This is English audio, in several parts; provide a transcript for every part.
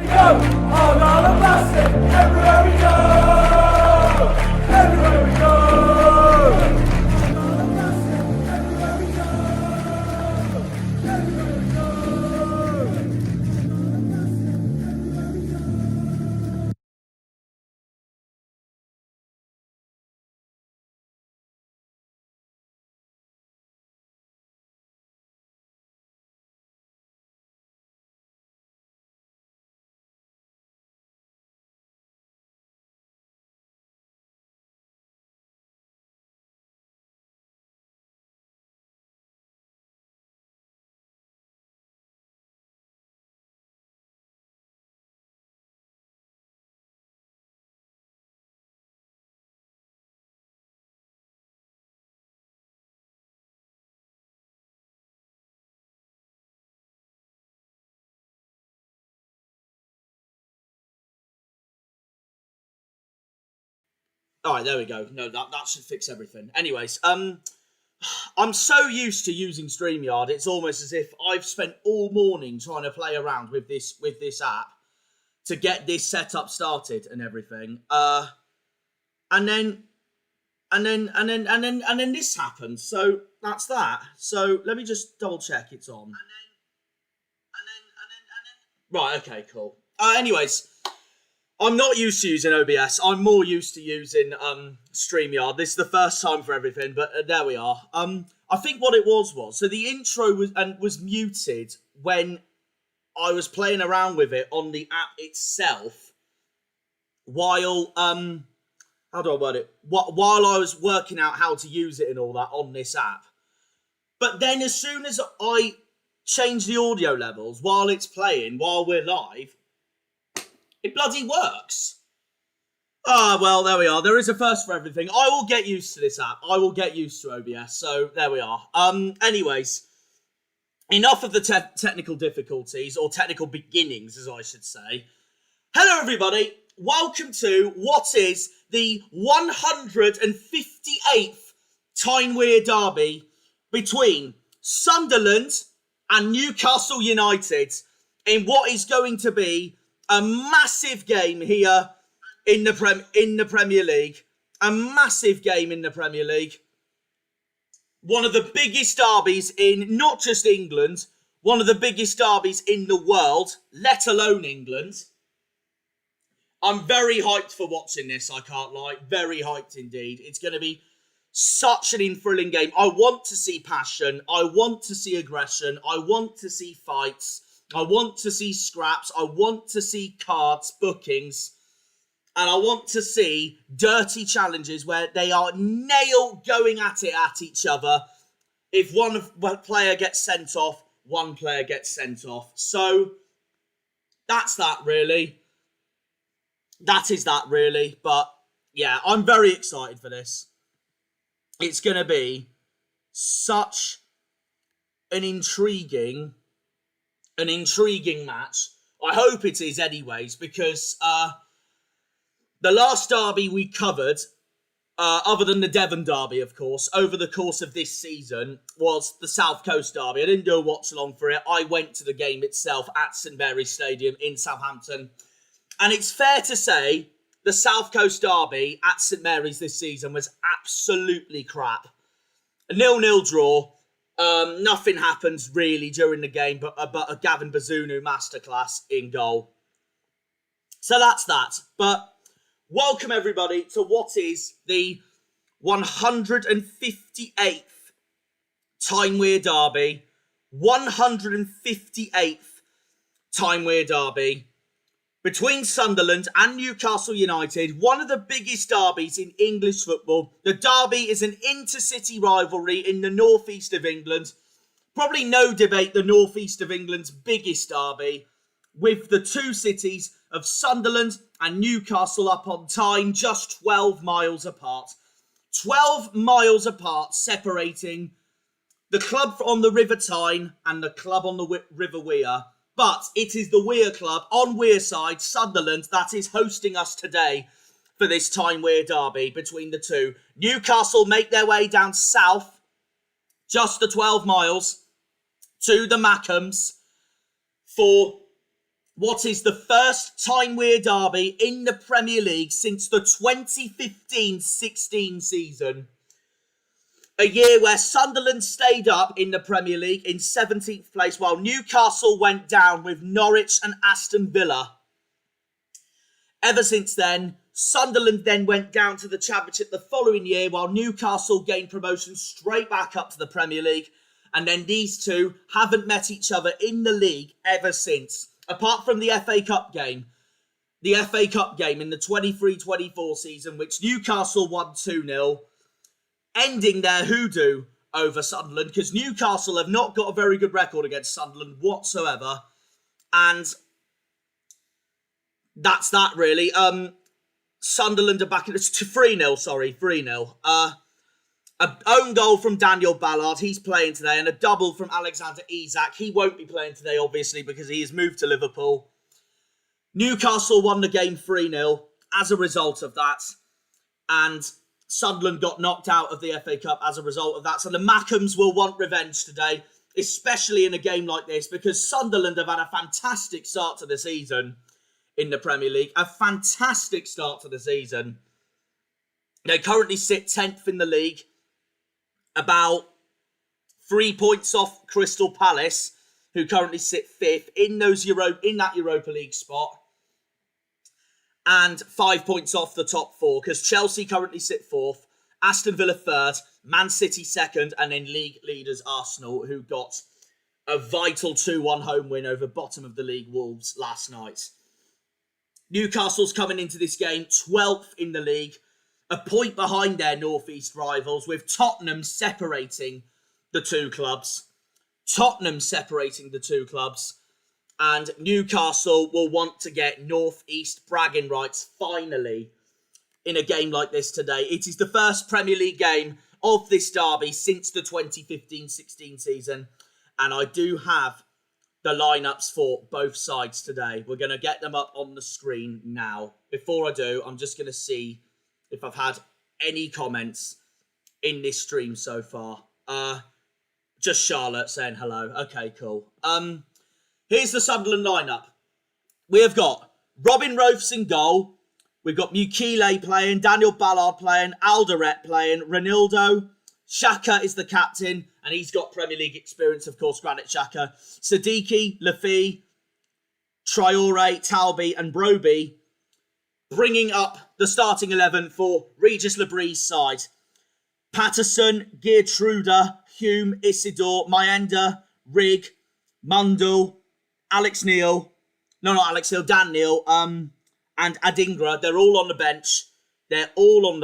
go, all on a plastic, everywhere we go, everywhere we go. All right, there we go. No, that should fix everything. Anyways, I'm so used to using StreamYard, it's almost as if I've spent all morning trying to play around with this app to get this setup started and everything. And then this happened. So that's that. So let me just double check it's on. Right. Okay. Cool. Anyways. I'm not used to using OBS. I'm more used to using StreamYard. This is the first time for everything, but there we are. I think what it was so the intro was muted when I was playing around with it on the app itself, while how do I word it? While I was working out how to use it and all that on this app. But then as soon as I change the audio levels while it's playing, while we're live, it bloody works. Well, there we are. There is a first for everything. I will get used to this app. I will get used to OBS. So there we are. Anyways, enough of the technical difficulties, or technical beginnings, as I should say. Hello, everybody. Welcome to what is the 158th Tyne-Wear derby between Sunderland and Newcastle United in what is going to be a massive game here in the Premier League. A massive game in the Premier League. One of the biggest derbies in not just England, one of the biggest derbies in the world, let alone England. I'm very hyped for watching this, I can't lie. Very hyped indeed. It's going to be such an thrilling game. I want to see passion. I want to see aggression. I want to see fights. I want to see scraps. I want to see cards, bookings. And I want to see dirty challenges where they are going at each other. If one player gets sent off, one player gets sent off. So, that's that really. That is that really. But, yeah, I'm very excited for this. It's going to be such an intriguing match. I hope it is anyways, because the last derby we covered, other than the Devon derby, of course, over the course of this season, was the South Coast derby. I didn't do a watch-along for it. I went to the game itself at St Mary's Stadium in Southampton. And it's fair to say the South Coast derby at St Mary's this season was absolutely crap. A 0-0 draw. Nothing happens really during the game but a Gavin Bazunu masterclass in goal. So that's that. But welcome everybody to what is the 158th Tyne-Wear derby. 158th Tyne-Wear derby between Sunderland and Newcastle United, one of the biggest derbies in English football. The derby is an intercity rivalry in the northeast of England. Probably no debate the northeast of England's biggest derby, with the two cities of Sunderland and Newcastle upon Tyne just 12 miles apart. 12 miles apart, separating the club on the River Tyne and the club on the River Wear. But it is the Wear Club on Wearside, Sunderland, that is hosting us today for this Tyne-Wear derby between the two. Newcastle make their way down south, just the 12 miles, to the MACKEMS for what is the first Tyne-Wear derby in the Premier League since the 2015-16 season. A year where Sunderland stayed up in the Premier League in 17th place while Newcastle went down with Norwich and Aston Villa. Ever since then, Sunderland then went down to the Championship the following year while Newcastle gained promotion straight back up to the Premier League. And then these two haven't met each other in the league ever since. Apart from the FA Cup game. The FA Cup game in the 23-24 season, which Newcastle won 2-0. Ending their hoodoo over Sunderland, because Newcastle have not got a very good record against Sunderland whatsoever. And that's that, really. Sunderland are back in... It's 3-0, sorry. 3-0. An own goal from Daniel Ballard. He's playing today. And a double from Alexander Isak. He won't be playing today, obviously, because he has moved to Liverpool. Newcastle won the game 3-0 as a result of that. And Sunderland got knocked out of the FA Cup as a result of that. So the MACKEMS will want revenge today, especially in a game like this, because Sunderland have had a fantastic start to the season in the Premier League. A fantastic start to the season. They currently sit 10th in the league, about 3 points off Crystal Palace, who currently sit 5th in that Europa League spot. And 5 points off the top 4, because Chelsea currently sit 4th, Aston Villa 3rd, Man City 2nd, and then league leaders Arsenal, who got a vital 2-1 home win over bottom of the league Wolves last night. Newcastle's coming into this game 12th in the league, a point behind their northeast rivals, with Tottenham separating the two clubs. And Newcastle will want to get northeast bragging rights finally in a game like this today. It is the first Premier League game of this derby since the 2015-16 season. And I do have the lineups for both sides today. We're going to get them up on the screen now. Before I do, I'm just going to see if I've had any comments in this stream so far. Just Charlotte saying hello. Okay, cool. Here's the Sunderland lineup. We have got Robin Roths in goal. We've got Mukile playing, Daniel Ballard playing, Alderette playing, Ronaldo. Xhaka is the captain, and he's got Premier League experience, of course, Granit Xhaka. Siddiqui, Lafi, Traore, Talby, and Broby, bringing up the starting 11 for Regis Lebrie's side. Patterson, Geertruida, Hume, Isidore, Mayenda, Rigg, Mundell, Alex Neil, no, not Alex Neil, Dan Neil, and Adingra. They're all on the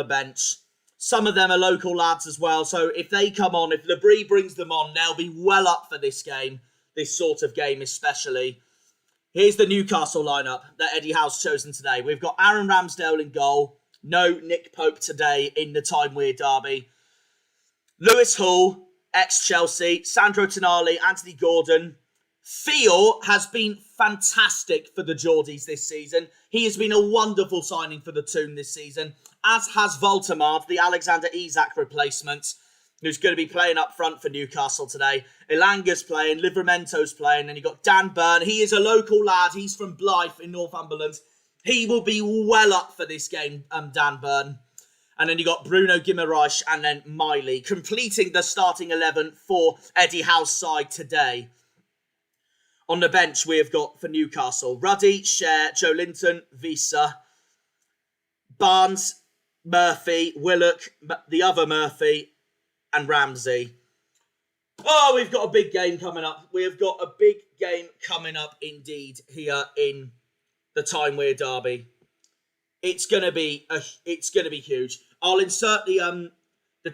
bench. Some of them are local lads as well. So if they come on, if Lebrie brings them on, they'll be well up for this game, this sort of game especially. Here's the Newcastle lineup that Eddie Howe's chosen today. We've got Aaron Ramsdale in goal. No Nick Pope today in the Tyne-Wear derby. Lewis Hall, ex-Chelsea. Sandro Tonali, Anthony Gordon. Theo has been fantastic for the Geordies this season. He has been a wonderful signing for the Toon this season, as has Voltemard, the Alexander Isak replacement, who's going to be playing up front for Newcastle today. Ilanga's playing, Livramento's playing, and you've got Dan Burn. He is a local lad. He's from Blyth in Northumberland. He will be well up for this game, Dan Burn. And then you got Bruno Guimaraes and then Miley, completing the starting 11 for Eddie Howe's side today. On the bench, we have got for Newcastle, Ruddy, Cher, Joe Linton, Visa, Barnes, Murphy, Willock, the other Murphy, and Ramsey. Oh, we've got a big game coming up. We have got a big game coming up indeed here in the Tyne-Wear derby. It's gonna be huge. I'll insert the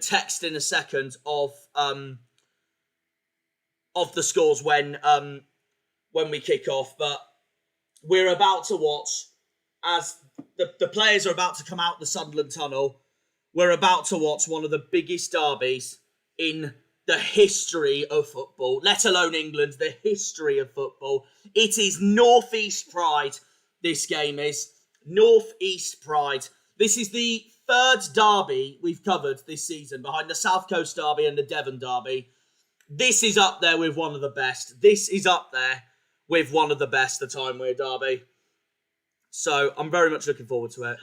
text in a second of the scores when we kick off, but we're about to watch as the players are about to come out the Sunderland tunnel. We're about to watch one of the biggest derbies in the history of football, let alone England, the history of football. It is North East pride, this game is. North East pride. This is the third derby we've covered this season, behind the South Coast derby and the Devon derby. This is up there with one of the best. This is up there with one of the best, the Tyne-Wear derby. So I'm very much looking forward to it.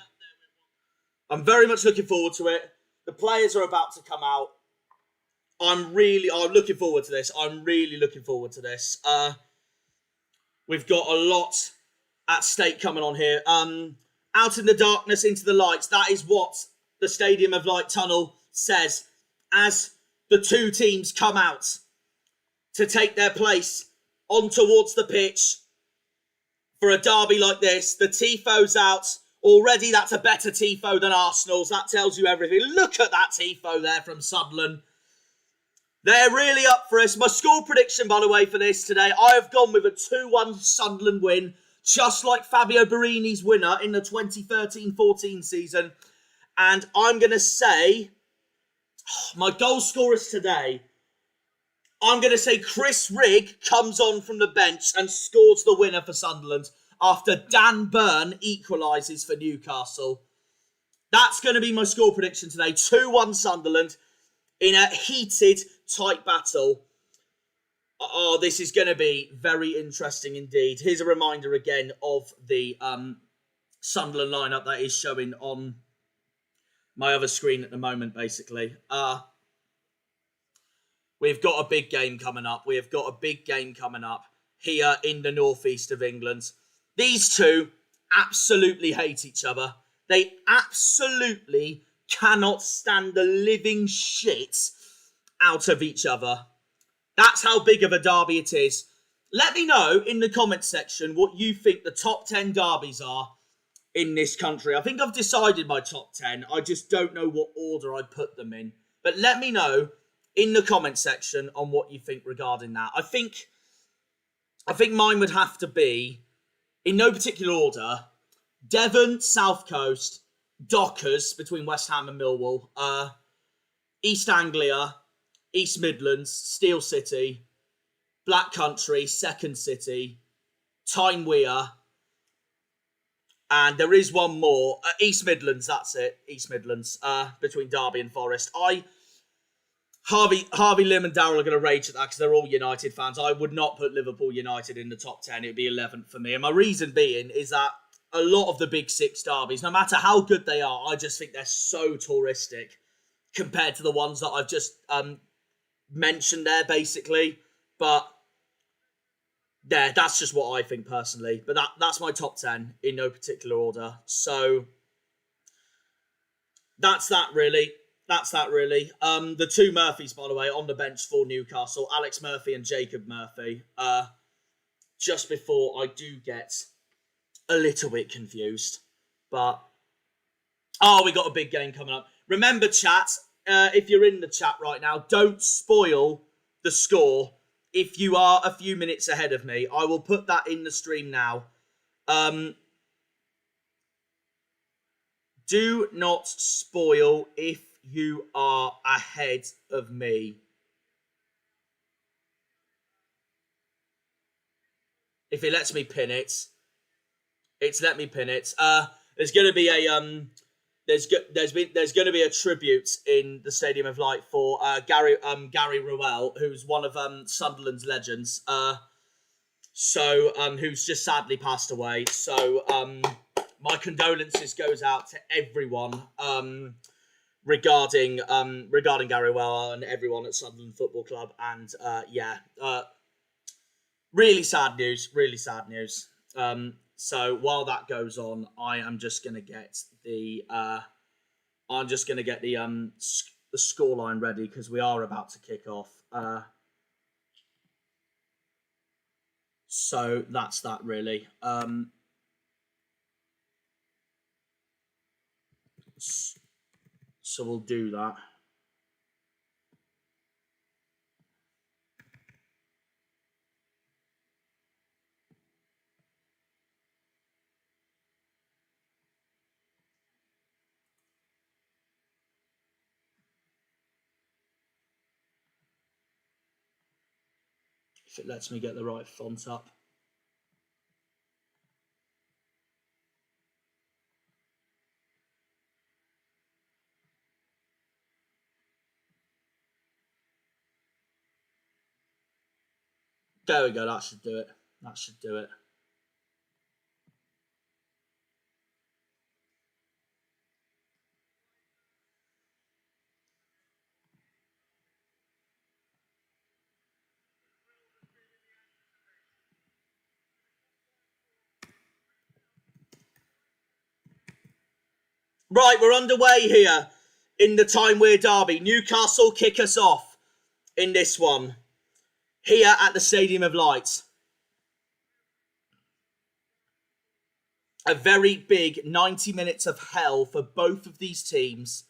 I'm very much looking forward to it. The players are about to come out. I'm looking forward to this. I'm really looking forward to this. We've got a lot at stake coming on here. Out in the darkness, into the lights. That is what the Stadium of Light tunnel says as the two teams come out to take their place on towards the pitch for a derby like this. The Tifo's out. Already that's a better Tifo than Arsenal's. That tells you everything. Look at that Tifo there from Sunderland. They're really up for us. My score prediction, by the way, for this today, I have gone with a 2-1 Sunderland win, just like Fabio Borini's winner in the 2013-14 season. And I'm going to say, my goal scorers today, I'm going to say Chris Rigg comes on from the bench and scores the winner for Sunderland after Dan Burn equalises for Newcastle. That's going to be my score prediction today. 2-1 Sunderland in a heated, tight battle. Oh, this is going to be very interesting indeed. Here's a reminder again of the Sunderland lineup that is showing on my other screen at the moment, basically. We've got a big game coming up. We have got a big game coming up here in the northeast of England. These two absolutely hate each other. They absolutely cannot stand the living shit out of each other. That's how big of a derby it is. Let me know in the comments section what you think the top 10 derbies are in this country. I think I've decided my top 10. I just don't know what order I put them in. But let me know in the comments section on what you think regarding that. I think mine would have to be, in no particular order, Devon, South Coast, Dockers between West Ham and Millwall, East Anglia, East Midlands, Steel City, Black Country, Second City, Tyne-Wear, and there is one more, East Midlands, that's it, East Midlands, between Derby and Forest. Harvey, Lim and Darryl are going to rage at that because they're all United fans. I would not put Liverpool United in the top 10. It would be 11th for me. And my reason being is that a lot of the big six derbies, no matter how good they are, I just think they're so touristic compared to the ones that I've just mentioned there, basically. But yeah, that's just what I think personally. But that's my top 10 in no particular order. So that's that really. The two Murphys, by the way, on the bench for Newcastle, Alex Murphy and Jacob Murphy. Just before I do get a little bit confused. But, we got a big game coming up. Remember, chat, if you're in the chat right now, don't spoil the score if you are a few minutes ahead of me. I will put that in the stream now. Do not spoil if you are ahead of me. If it lets me pin it, it's let me pin it. There's going to be a there's going to be a tribute in the Stadium of Light for Gary Rowell, who's one of Sunderland's legends. Who's just sadly passed away. So my condolences goes out to everyone. Regarding Gary Rowell and everyone at Sunderland Football Club, and really sad news. So while that goes on, I'm just gonna get the scoreline ready because we are about to kick off. So that's that really. So we'll do that. If it lets me get the right font up. There we go, that should do it. That should do it. Right, we're underway here in the Tyne-Wear derby. Newcastle kick us off in this one here at the Stadium of Light. A very big 90 minutes of hell for both of these teams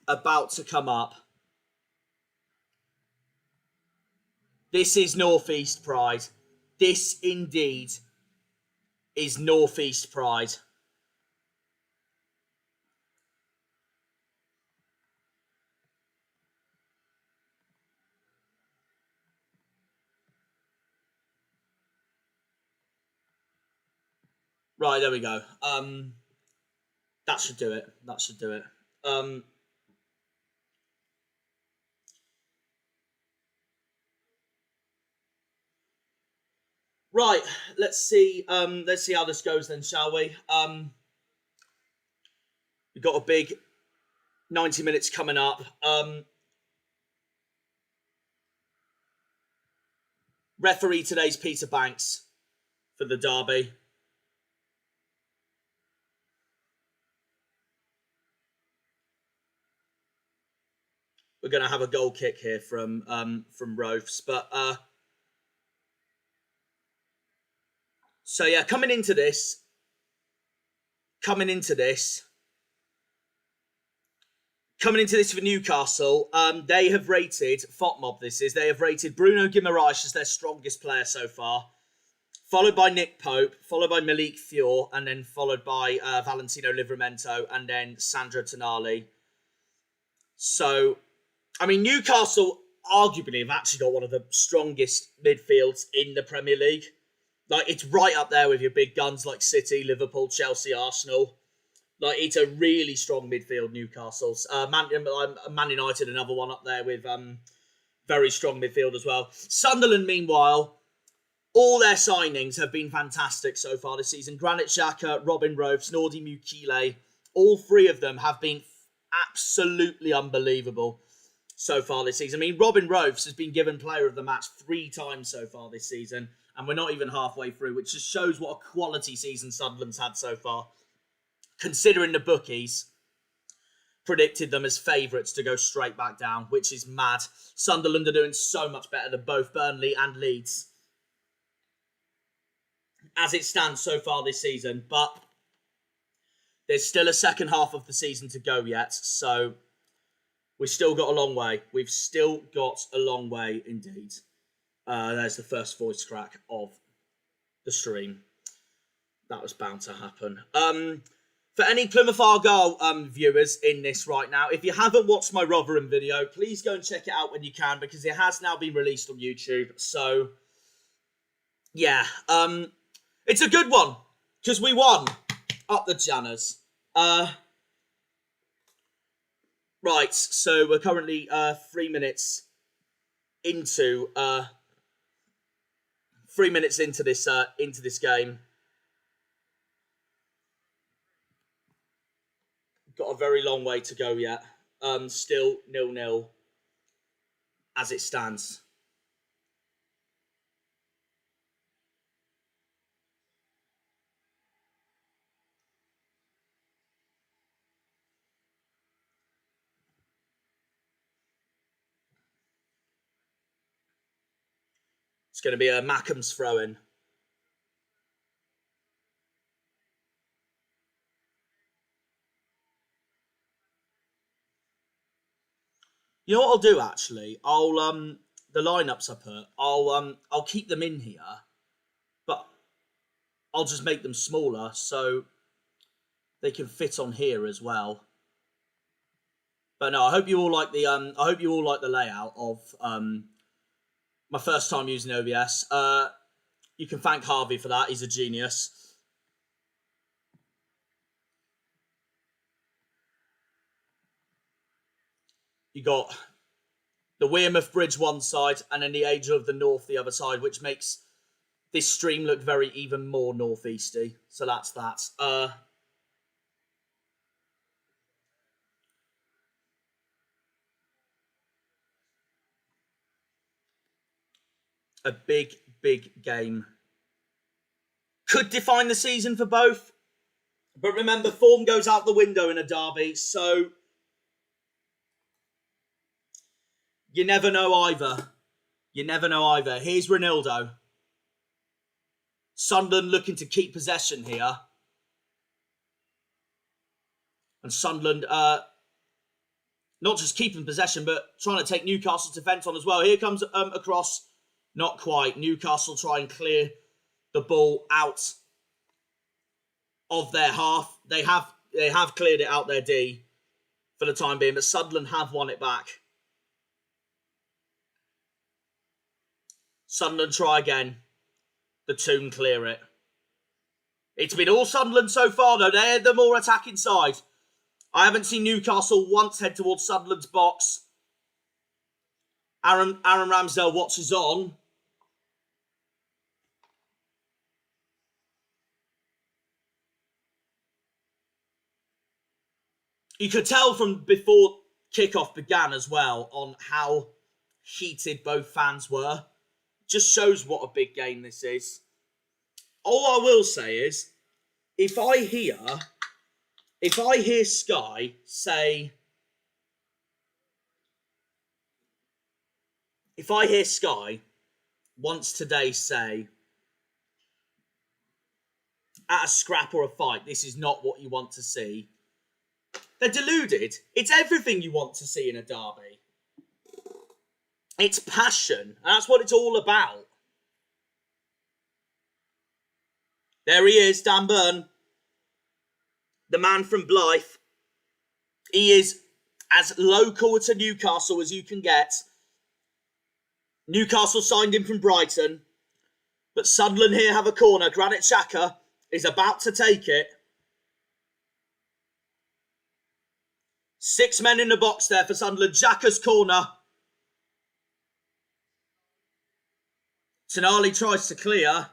about to come up. This is North East pride. This indeed is North East pride. Right, there we go. That should do it. That should do it. Right, let's see how this goes then, shall we? We've got a big 90 minutes coming up. Referee today's Peter Banks for the derby. We're going to have a goal kick here from Rofes, but so yeah, coming into this for Newcastle, they have rated FOTMob. They have rated Bruno Guimaraes as their strongest player so far, followed by Nick Pope, followed by Malik Thior, and then followed by Valentino Livramento, and then Sandro Tonali. So, I mean, Newcastle arguably have actually got one of the strongest midfields in the Premier League. Like, it's right up there with your big guns like City, Liverpool, Chelsea, Arsenal. Like, it's a really strong midfield, Newcastle's. Man United, another one up there with very strong midfield as well. Sunderland, meanwhile, all their signings have been fantastic so far this season. Granit Xhaka, Robin Rofes, Nordi Mukile, all three of them have been absolutely unbelievable so far this season. I mean, Robin Rofes has been given player of the match 3 times so far this season, and we're not even halfway through, which just shows what a quality season Sunderland's had so far, considering the bookies predicted them as favourites to go straight back down, which is mad. Sunderland are doing so much better than both Burnley and Leeds as it stands so far this season, but there's still a second half of the season to go yet, so we've still got a long way. We've still got a long way indeed. There's the first voice crack of the stream. That was bound to happen. For any Plymouth Argyle viewers in this right now, if you haven't watched my Rotherham video, please go and check it out when you can, because it has now been released on YouTube. So, yeah, it's a good one, because we won. Up the Janners. Right, so we're currently 3 minutes into 3 minutes into this game. Got a very long way to go yet. Still 0-0 as it stands. It's going to be a MACKEMS throw-in. You know what I'll do, actually? I'll the lineups I put, I'll keep them in here, but I'll just make them smaller so they can fit on here as well. But no, I hope you all like the layout of my first time using OBS. You can thank Harvey for that. He's a genius. You got the Wearmouth Bridge one side, and then the Angel of the North the other side, which makes this stream look very even more northeasty. So that's that. A big, big game. Could define the season for both. But remember, form goes out the window in a derby, so you never know either. You never know either. Here's Ronaldo. Sunderland looking to keep possession here. And Sunderland, not just keeping possession, but trying to take Newcastle's defence on as well. Here comes across. Not quite. Newcastle try and clear the ball out of their half. They have cleared it out their D for the time being, but Sunderland have won it back. Sunderland try again. The Toon clear it. It's been all Sunderland so far, though. They're the more attacking side. I haven't seen Newcastle once head towards Sunderland's box. Aaron Ramsdale watches on. You could tell from before kickoff began as well on how heated both fans were. Just shows what a big game this is. All I will say is, if I hear Sky say, if I hear Sky once today say, at a scrap or a fight, this is not what you want to see, they're deluded. It's everything you want to see in a derby. It's passion, and that's what it's all about. There he is, Dan Burn, the man from Blythe. He is as local to Newcastle as you can get. Newcastle signed him from Brighton, but Sunderland here have a corner. Granit Xhaka is about to take it. 6 men in the box there for Sunderland. Xhaka's corner. Tonali tries to clear,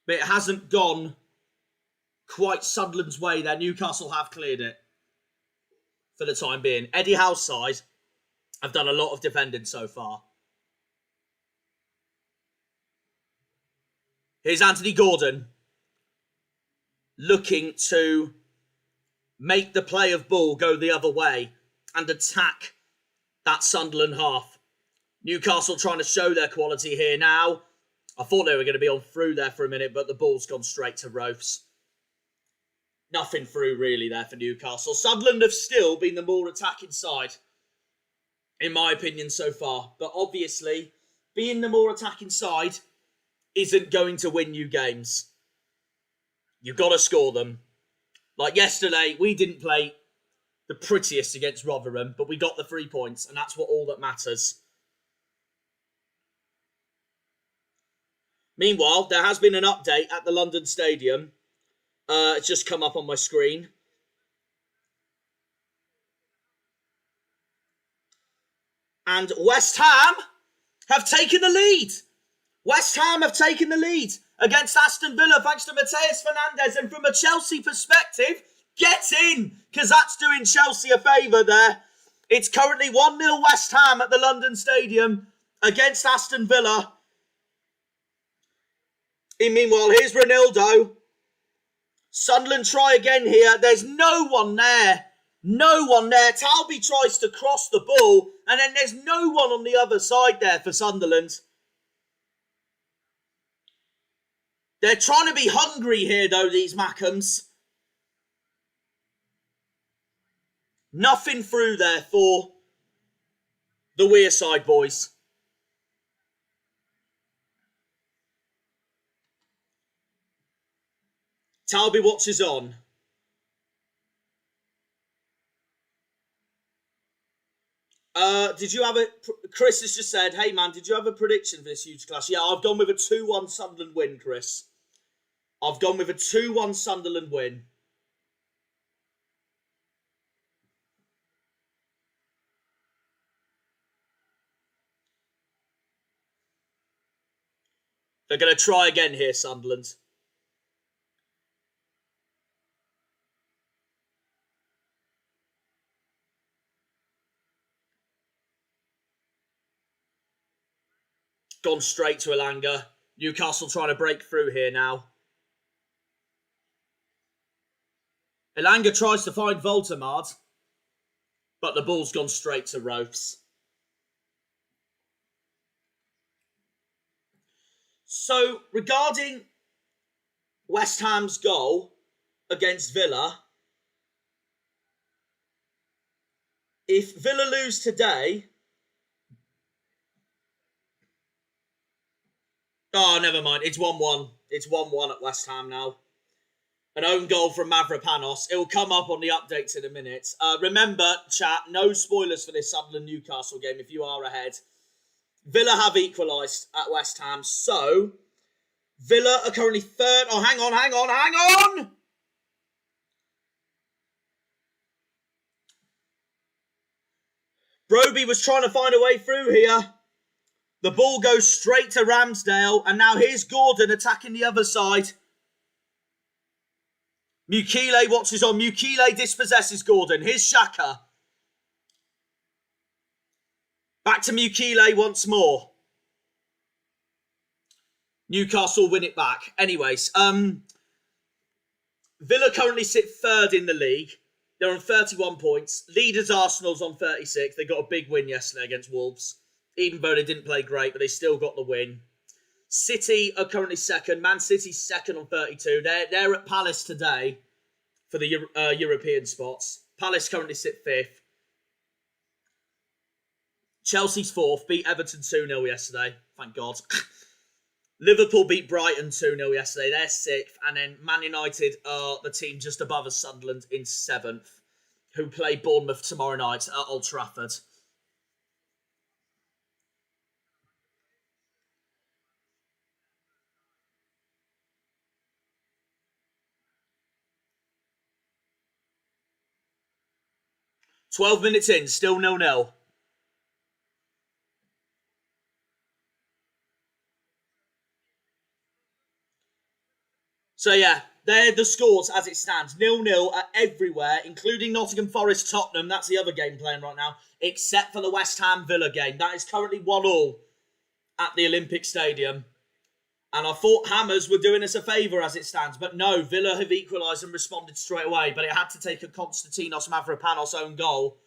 but it hasn't gone quite Sunderland's way there. Newcastle have cleared it for the time being. Eddie Howe's side have done a lot of defending so far. Here's Anthony Gordon looking to make the play of ball go the other way and attack that Sunderland half. Newcastle trying to show their quality here now. I thought they were going to be on through there for a minute, but the ball's gone straight to Rofes. Nothing through really there for Newcastle. Sunderland have still been the more attacking side, in my opinion, so far. But obviously, being the more attacking side isn't going to win you games. You've got to score them. Like yesterday, we didn't play the prettiest against Rotherham, but we got the 3 points, and that's all that matters. Meanwhile, there has been an update at the London Stadium. It's just come up on my screen. And West Ham have taken the lead. West Ham have taken the lead against Aston Villa thanks to Mateus Fernandes. And from a Chelsea perspective, get in, because that's doing Chelsea a favour there. It's currently 1-0 West Ham at the London Stadium against Aston Villa. Meanwhile, here's Ronaldo. Sunderland try again here. There's no one there. No one there. Talby tries to cross the ball, and then there's no one on the other side there for Sunderland. They're trying to be hungry here, though, these MACKEMS. Nothing through there for the Wearside boys. Talby watches on. Did you have a... Chris has just said, hey man, did you have a prediction for this huge clash? Yeah, I've gone with a 2-1 Sunderland win, Chris. I've gone with a 2-1 Sunderland win. They're going to try again here, Sunderland. Gone straight to Elanga. Newcastle trying to break through here now. Elanga tries to find Voltemard, but the ball's gone straight to Ropes. So, regarding West Ham's goal against Villa, if Villa lose today... Oh, never mind. It's 1-1. It's 1-1 at West Ham now. An own goal from Mavropanos. It will come up on the updates in a minute. Remember, chat, no spoilers for this Sunderland-Newcastle game if you are ahead. Villa have equalised at West Ham, so Villa are currently third. Oh, hang on! Broby was trying to find a way through here. The ball goes straight to Ramsdale, and now here's Gordon attacking the other side. Mukile watches on. Mukile dispossesses Gordon. Here's Xhaka. Back to Mukile once more. Newcastle win it back. Anyways, Villa currently sit third in the league. They're on 31 points. Leaders Arsenal's on 36. They got a big win yesterday against Wolves. Even though they didn't play great, but they still got the win. City are currently second. Man City's second on 32. They're at Palace today for the European spots. Palace currently sit fifth. Chelsea's fourth. Beat Everton 2-0 yesterday. Thank God. Liverpool beat Brighton 2-0 yesterday. They're sixth. And then Man United are the team just above us, Sunderland, in seventh, who play Bournemouth tomorrow night at Old Trafford. "12 minutes in, still 0-0. So yeah, they're the scores as it stands. 0-0 at everywhere, including Nottingham Forest Tottenham. That's the other game playing right now, except for the West Ham Villa game. That is currently 1-1 at the Olympic Stadium. And I thought Hammers were doing us a favour as it stands. But no, Villa have equalised and responded straight away. But it had to take a Konstantinos Mavropanos own goal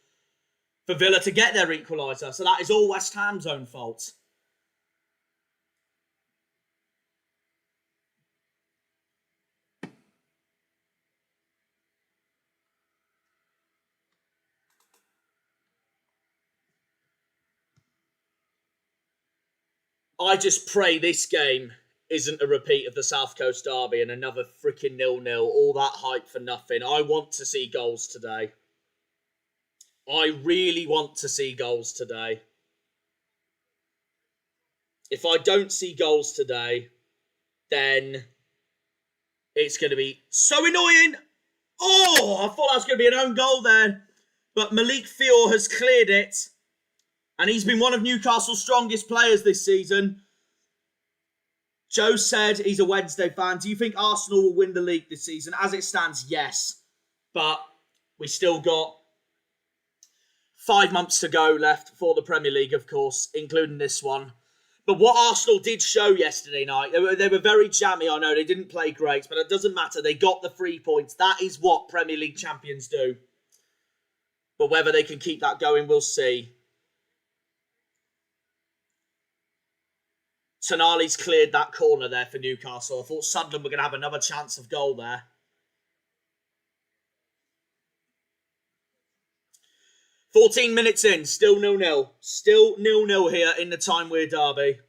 for Villa to get their equaliser. So that is all West Ham's own fault. I just pray this game isn't a repeat of the South Coast Derby and another freaking 0-0. All that hype for nothing. I want to see goals today. I really want to see goals today. If I don't see goals today, then it's going to be so annoying. Oh, I thought that was going to be an own goal there. But Malik Fior has cleared it. And he's been one of Newcastle's strongest players this season. Joe said he's a Wednesday fan. Do you think Arsenal will win the league this season? As it stands, yes. But we still got 5 months to go left for the Premier League, of course, including this one. But what Arsenal did show yesterday night, they were very jammy, I know. They didn't play great, but it doesn't matter. They got the 3 points. That is what Premier League champions do. But whether they can keep that going, we'll see. Tonali's cleared that corner there for Newcastle. I thought Sunderland were going to have another chance of goal there. "14 minutes in, still 0-0. Still 0-0 here in the Tyne-Wear derby.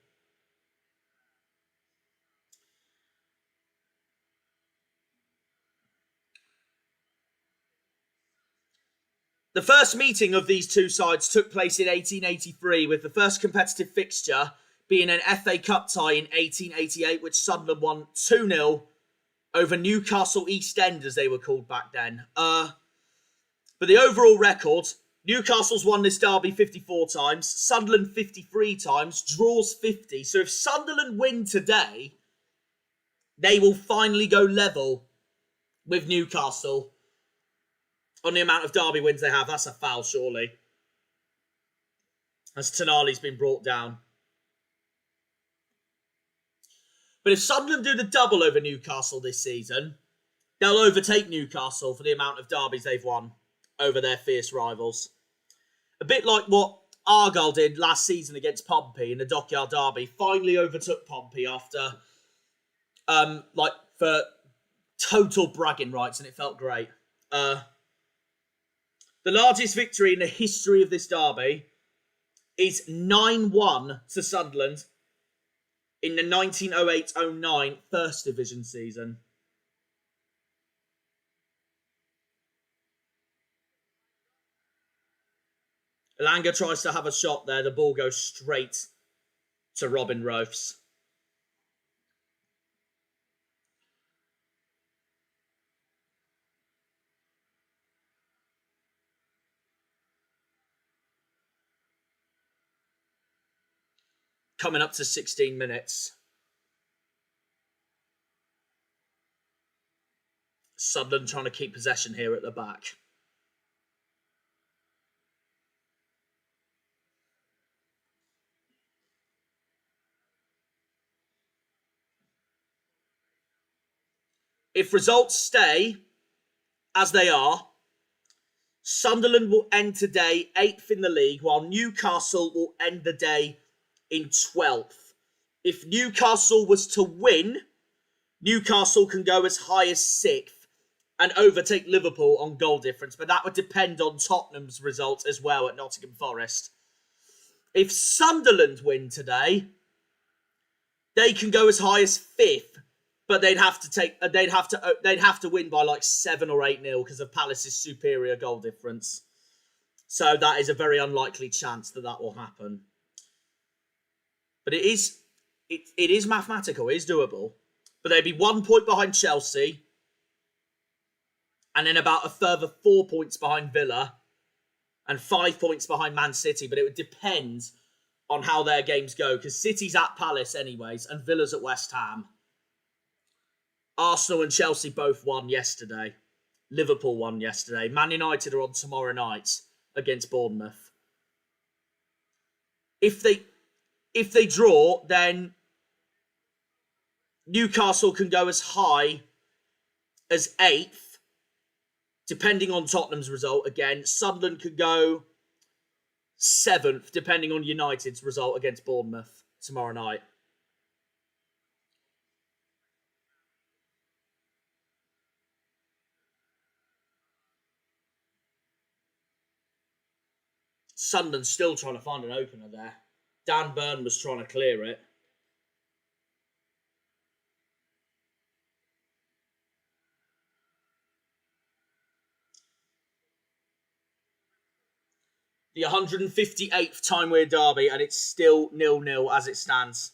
The first meeting of these two sides took place in 1883, with the first competitive fixture being an FA Cup tie in 1888, which Sunderland won 2-0 over Newcastle East End, as they were called back then. But the overall record Newcastle's won this derby 54 times, Sunderland 53 times, draws 50. So if Sunderland win today, they will finally go level with Newcastle on the amount of derby wins they have. That's a foul, surely. As Tonali's been brought down. But if Sunderland do the double over Newcastle this season, they'll overtake Newcastle for the amount of derbies they've won over their fierce rivals. A bit like what Argyle did last season against Pompey in the Dockyard Derby. Finally overtook Pompey after, for total bragging rights, and it felt great. The largest victory in the history of this derby is 9-1 to Sunderland in the 1908-09 First Division season. Elanga tries to have a shot there. The ball goes straight to Robin Roafs. Coming up to 16 minutes. Sunderland trying to keep possession here at the back. If results stay as they are, Sunderland will end today 8th in the league, while Newcastle will end the day in 12th. If Newcastle was to win, Newcastle can go as high as 6th and overtake Liverpool on goal difference, but that would depend on Tottenham's results as well at Nottingham Forest. If Sunderland win today, they can go as high as 5th, but they'd have to win by like 7 or 8-0 because of Palace's superior goal difference. So that is a very unlikely chance that will happen. But it is mathematical, it is doable. But they'd be 1 point behind Chelsea, and then about a further 4 points behind Villa, and 5 points behind Man City. But it would depend on how their games go, because City's at Palace anyways, and Villa's at West Ham. Arsenal and Chelsea both won yesterday. Liverpool won yesterday. Man United are on tomorrow night against Bournemouth. If they draw, then Newcastle can go as high as 8th, depending on Tottenham's result again. Sunderland could go 7th, depending on United's result against Bournemouth tomorrow night. Sunderland's still trying to find an opener there. Dan Burn was trying to clear it. The 158th Tyne-Wear derby, and it's still 0-0 as it stands.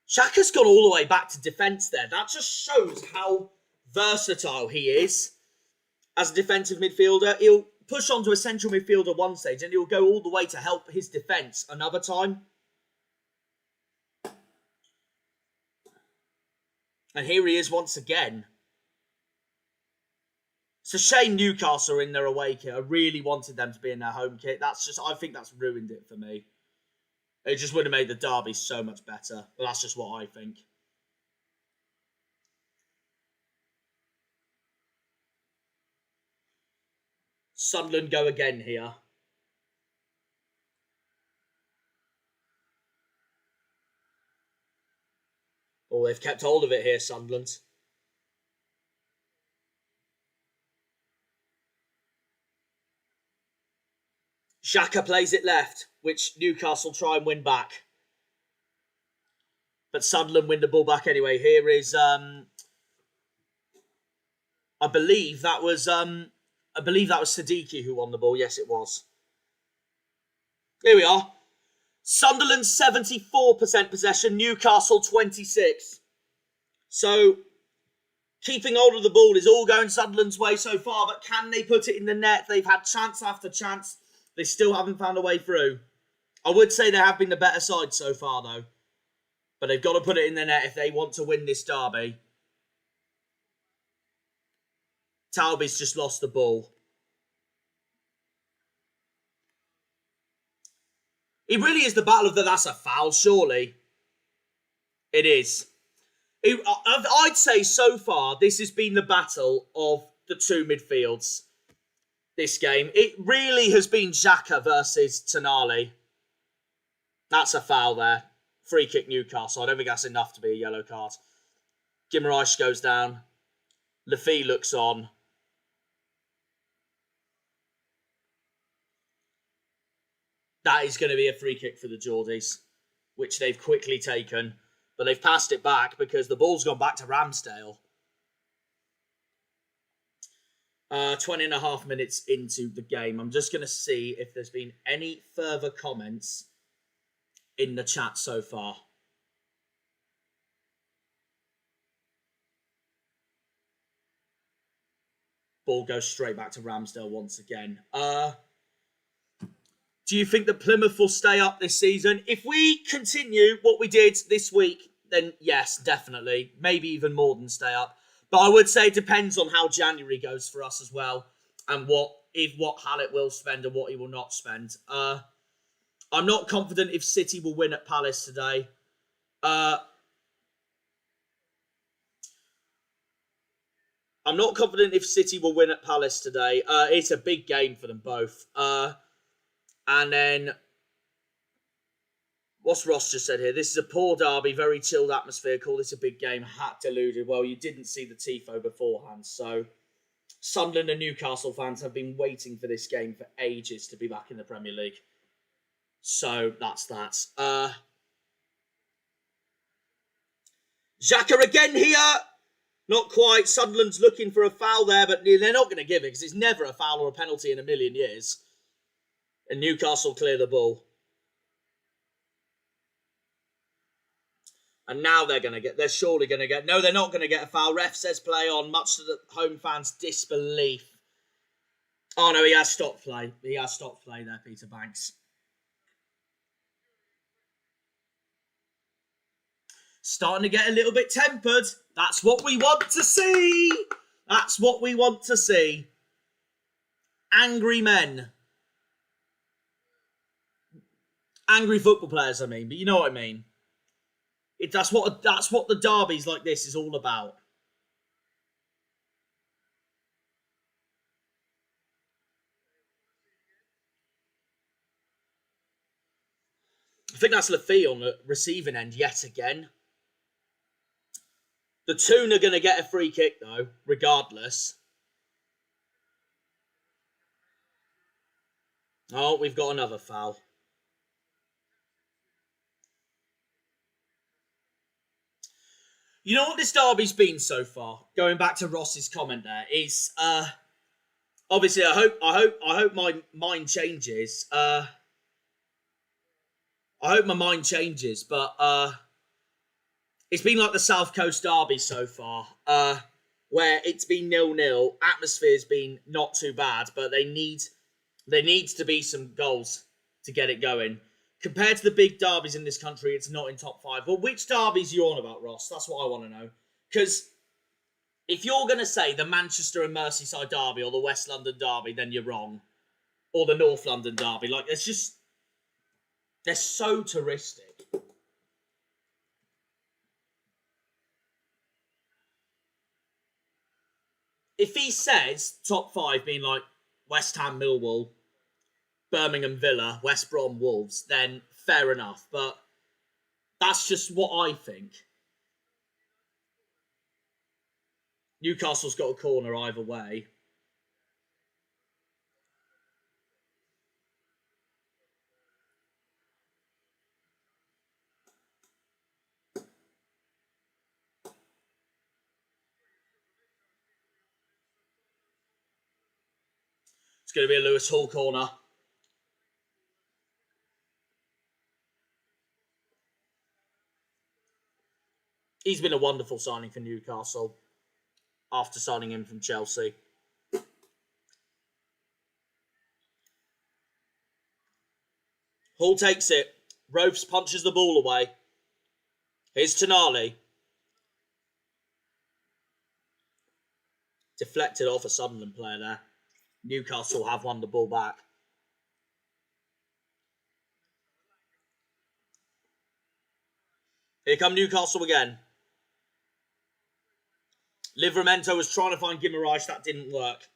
Xhaka's gone all the way back to defence there. That just shows how versatile he is as a defensive midfielder. He'll push onto a central midfielder one stage, and he'll go all the way to help his defence another time. And here he is once again. It's a shame Newcastle are in their away kit. I really wanted them to be in their home kit. I think that's ruined it for me. It just would have made the derby so much better. But that's just what I think. Sunderland go again here. Oh, they've kept hold of it here, Sunderland. Xhaka plays it left, which Newcastle try and win back. But Sunderland win the ball back anyway. Here is, I believe that was Siddiqui who won the ball. Yes, it was. Here we are. Sunderland 74% possession, Newcastle 26%. So keeping hold of the ball is all going Sunderland's way so far, but can they put it in the net? They've had chance after chance. They still haven't found a way through. I would say they have been the better side so far, though. But they've got to put it in the net if they want to win this derby. Talby's just lost the ball. It really is the battle of that's a foul, surely. It is. I'd say so far, this has been the battle of the two midfields. This game. It really has been Xhaka versus Tonali. That's a foul there. Free kick Newcastle. I don't think that's enough to be a yellow card. Guimaraes goes down. Lafitte looks on. That is going to be a free kick for the Geordies, which they've quickly taken. But they've passed it back because the ball's gone back to Ramsdale. 20 and a half minutes into the game. I'm just going to see if there's been any further comments in the chat so far. Ball goes straight back to Ramsdale once again. Do you think that Plymouth will stay up this season? If we continue what we did this week, then yes, definitely. Maybe even more than stay up. But I would say it depends on how January goes for us as well. And what Hallett will spend and what he will not spend. I'm not confident if City will win at Palace today. I'm not confident if City will win at Palace today. It's a big game for them both. And then, what's Ross just said here? This is a poor derby, very chilled atmosphere. Call this a big game. Hat deluded. Well, you didn't see the tifo beforehand. So, Sunderland and Newcastle fans have been waiting for this game for ages to be back in the Premier League. So, that's that. Xhaka again here. Not quite. Sunderland's looking for a foul there, but they're not going to give it because it's never a foul or a penalty in a million years. And Newcastle clear the ball. And now they're surely going to get, no, they're not going to get a foul. Ref says play on, much to the home fans' disbelief. Oh no, he has stopped play. He has stopped play there, Peter Banks. Starting to get a little bit tempered. That's what we want to see. That's what we want to see. Angry men. Angry football players, I mean. But you know what I mean. That's what the derbies like this is all about. I think that's Lafitte on the receiving end yet again. The Toon are going to get a free kick, though, regardless. Oh, we've got another foul. You know what this derby's been so far? Going back to Ross's comment there, is obviously I hope my mind changes. I hope my mind changes, but it's been like the South Coast derby so far, where it's been 0-0. Atmosphere's been not too bad, but there needs to be some goals to get it going. Compared to the big derbies in this country, it's not in top 5. Well, which derbies are you on about, Ross? That's what I want to know. Because if you're going to say the Manchester and Merseyside derby or the West London derby, then you're wrong. Or the North London derby. Like, it's just... they're so touristic. If he says top 5 being like West Ham, Millwall, Birmingham, Villa, West Brom, Wolves, then fair enough. But that's just what I think. Newcastle's got a corner either way. It's going to be a Lewis Hall corner. He's been a wonderful signing for Newcastle. after signing him from Chelsea. Hall takes it. Ropes punches the ball away. Here's Tonali. Deflected off a Sunderland player there. Newcastle have won the ball back. Here come Newcastle again. Livramento was trying to find Guimaraes. That didn't work.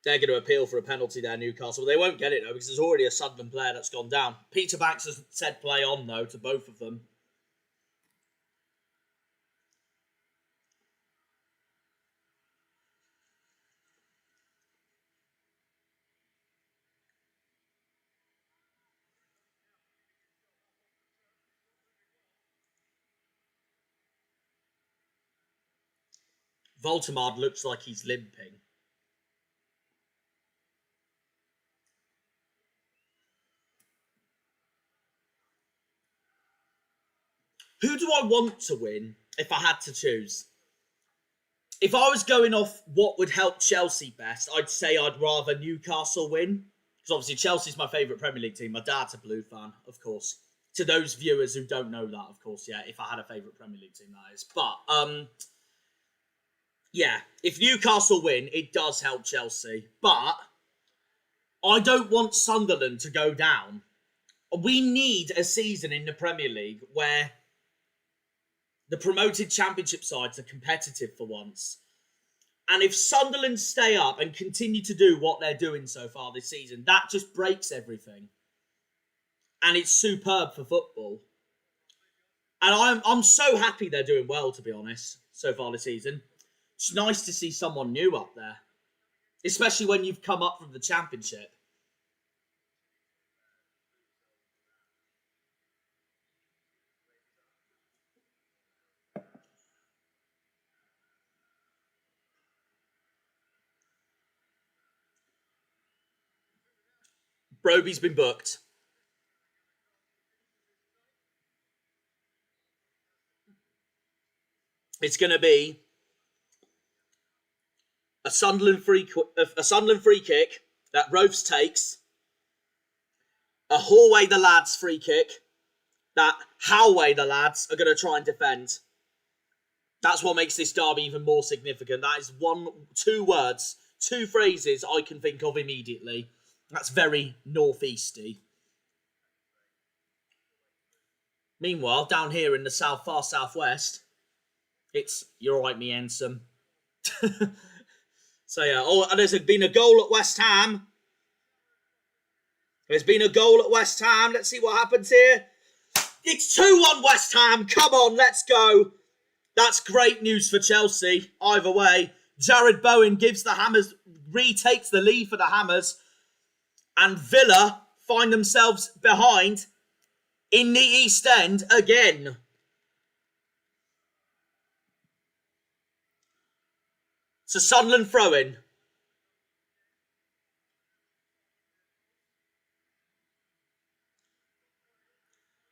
They're going to appeal for a penalty there, Newcastle. They won't get it, though, because there's already a Sunderland player that's gone down. Peter Banks has said play on, though, to both of them. Voltemard looks like he's limping. Who do I want to win if I had to choose? If I was going off what would help Chelsea best, I'd say I'd rather Newcastle win. Because obviously Chelsea's my favourite Premier League team. My dad's a Blue fan, of course. To those viewers who don't know that, of course, yeah, if I had a favourite Premier League team, that is. But, yeah, if Newcastle win, it does help Chelsea. But I don't want Sunderland to go down. We need a season in the Premier League where the promoted Championship sides are competitive for once. And if Sunderland stay up and continue to do what they're doing so far this season, that just breaks everything. And it's superb for football. And I'm so happy they're doing well, to be honest, so far this season. It's nice to see someone new up there. Especially when you've come up from the Championship. Broby's been booked. It's going to be a Sunderland free kick that Rovs takes, a Hallway the lads free kick that Howway the lads are going to try and defend. That's what makes this derby even more significant. That is two words, two phrases I can think of immediately. That's very northeasty. Meanwhile, down here in the far southwest, it's you're right, me handsome. So yeah, and there's been a goal at West Ham. There's been a goal at West Ham. Let's see what happens here. It's 2-1 West Ham. Come on, let's go. That's great news for Chelsea. Either way, Jared Bowen gives the Hammers, retakes the lead for the Hammers. And Villa find themselves behind in the East End again. So Sunderland throw-in.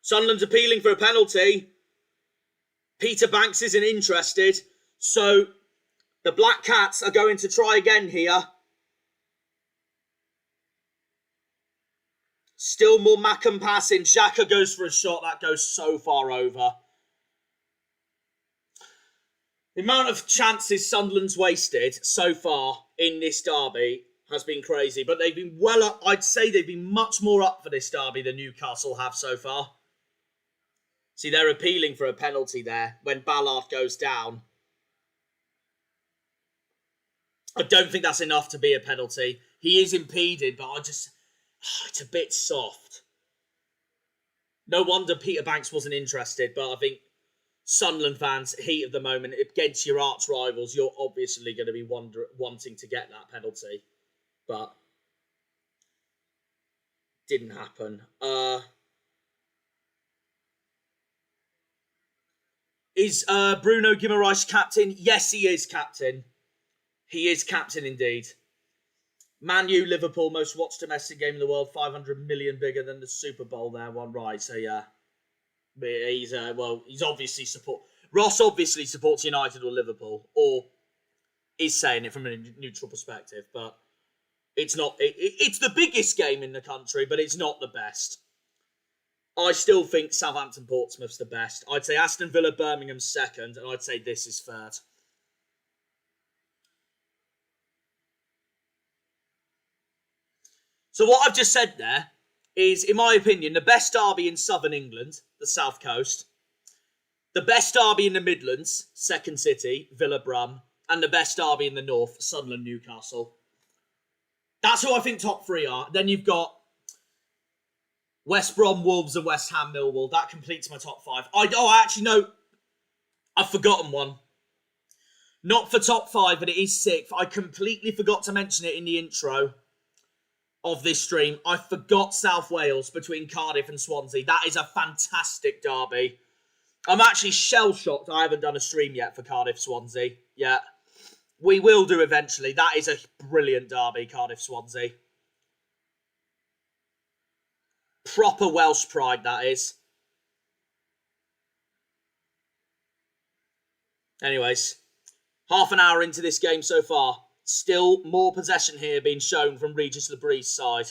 Sunderland's appealing for a penalty. Peter Banks isn't interested. So the Black Cats are going to try again here. Still more MACKEMS passing. Xhaka goes for a shot. That goes so far over. The amount of chances Sunderland's wasted so far in this derby has been crazy. But they've been well up. I'd say they've been much more up for this derby than Newcastle have so far. See, they're appealing for a penalty there when Ballard goes down. I don't think that's enough to be a penalty. He is impeded, but it's a bit soft. No wonder Peter Banks wasn't interested, but I think Sunderland fans, heat of the moment, against your arch rivals, you're obviously going to be wanting to get that penalty. But didn't happen. Is Bruno Guimaraes captain? Yes, he is captain. He is captain indeed. Man U, Liverpool, most watched domestic game in the world, 500 million bigger than the Super Bowl there, one right. So yeah, he's obviously support. Ross obviously supports United or Liverpool, or is saying it from a neutral perspective, but it's not. It's the biggest game in the country, but it's not the best. I still think Southampton Portsmouth's the best. I'd say Aston Villa Birmingham's second, and I'd say this is third. So what I've just said there is, in my opinion, the best derby in southern England, the South Coast. The best derby in the Midlands, Second City, Villa Brum. And the best derby in the North, Sunderland Newcastle. That's who I think top three are. Then you've got West Brom, Wolves, and West Ham, Millwall. That completes my top five. Actually, no. I've forgotten one. Not for top five, but it is sixth. I completely forgot to mention it in the intro of this stream. I forgot South Wales between Cardiff and Swansea. That is a fantastic derby. I'm actually shell-shocked I haven't done a stream yet for Cardiff-Swansea. Yeah. We will do eventually. That is a brilliant derby, Cardiff-Swansea. Proper Welsh pride, that is. Anyways, half an hour into this game so far. Still more possession here being shown from Regis Labree's side.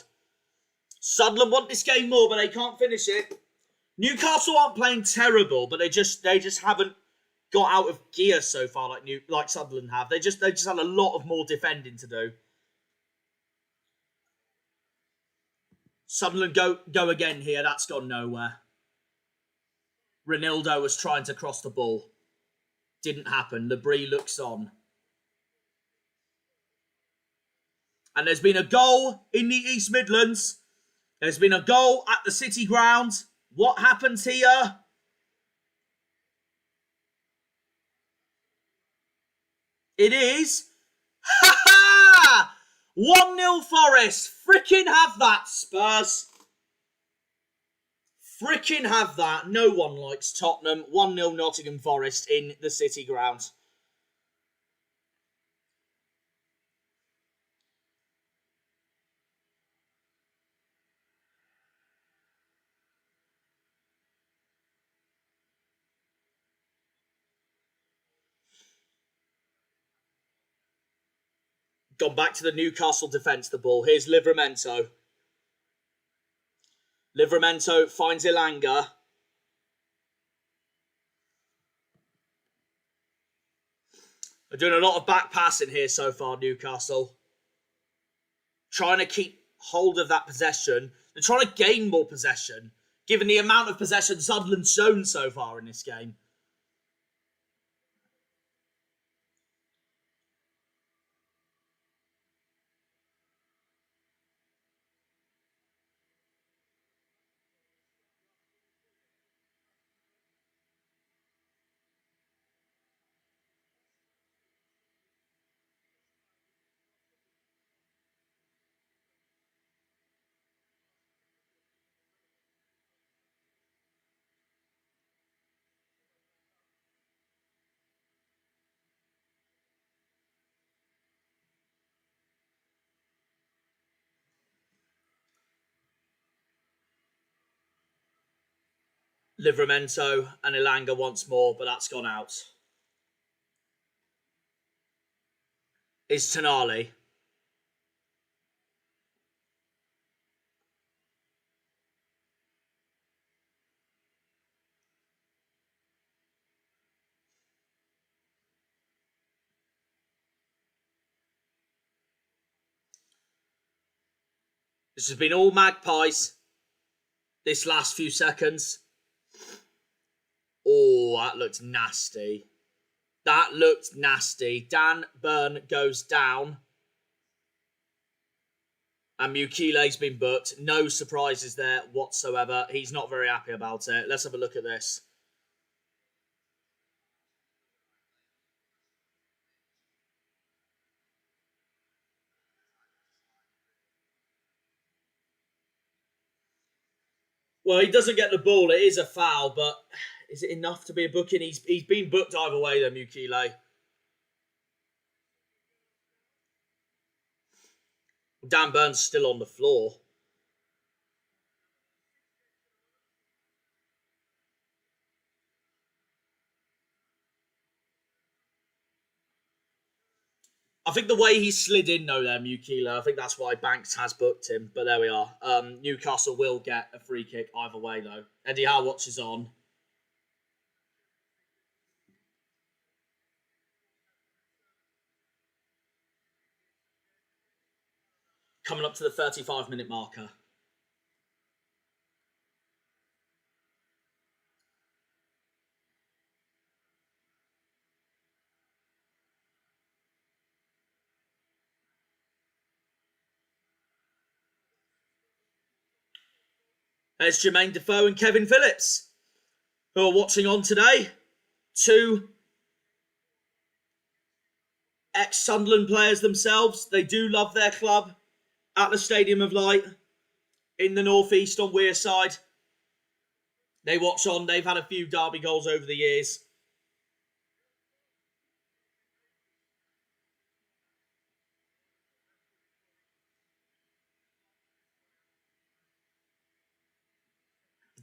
Sunderland want this game more, but they can't finish it. Newcastle aren't playing terrible, but they just haven't got out of gear so far like Sunderland have. They just had a lot of more defending to do. Sunderland go again here. That's gone nowhere. Ronaldo was trying to cross the ball. Didn't happen. Labree looks on. And there's been a goal in the East Midlands. There's been a goal at the City Ground. What happens here? It is. Ha ha! 1-0 Forest. Frickin' have that, Spurs. Frickin' have that. No one likes Tottenham. 1-0 Nottingham Forest in the City Ground. Gone back to the Newcastle defence, the ball. Here's Livramento. Livramento finds Ilanga. They're doing a lot of back passing here so far, Newcastle. Trying to keep hold of that possession. They're trying to gain more possession, given the amount of possession Sunderland's shown so far in this game. Livramento and Ilanga once more, but that's gone out. Is Tonali. This has been all Magpies. This last few seconds. Oh, that looked nasty. That looked nasty. Dan Burn goes down. And Mukiele's been booked. No surprises there whatsoever. He's not very happy about it. Let's have a look at this. Well, he doesn't get the ball. It is a foul, but is it enough to be a booking? He's been booked either way, though, Mukiele. Dan Burns still on the floor. I think the way he slid in, though, there, Mukila, I think that's why Banks has booked him. But there we are. Newcastle will get a free kick either way, though. Eddie Howe watches on. Coming up to the 35-minute marker. There's Jermaine Defoe and Kevin Phillips, who are watching on today. Two ex-Sunderland players themselves. They do love their club at the Stadium of Light in the northeast on Wearside. They watch on. They've had a few derby goals over the years.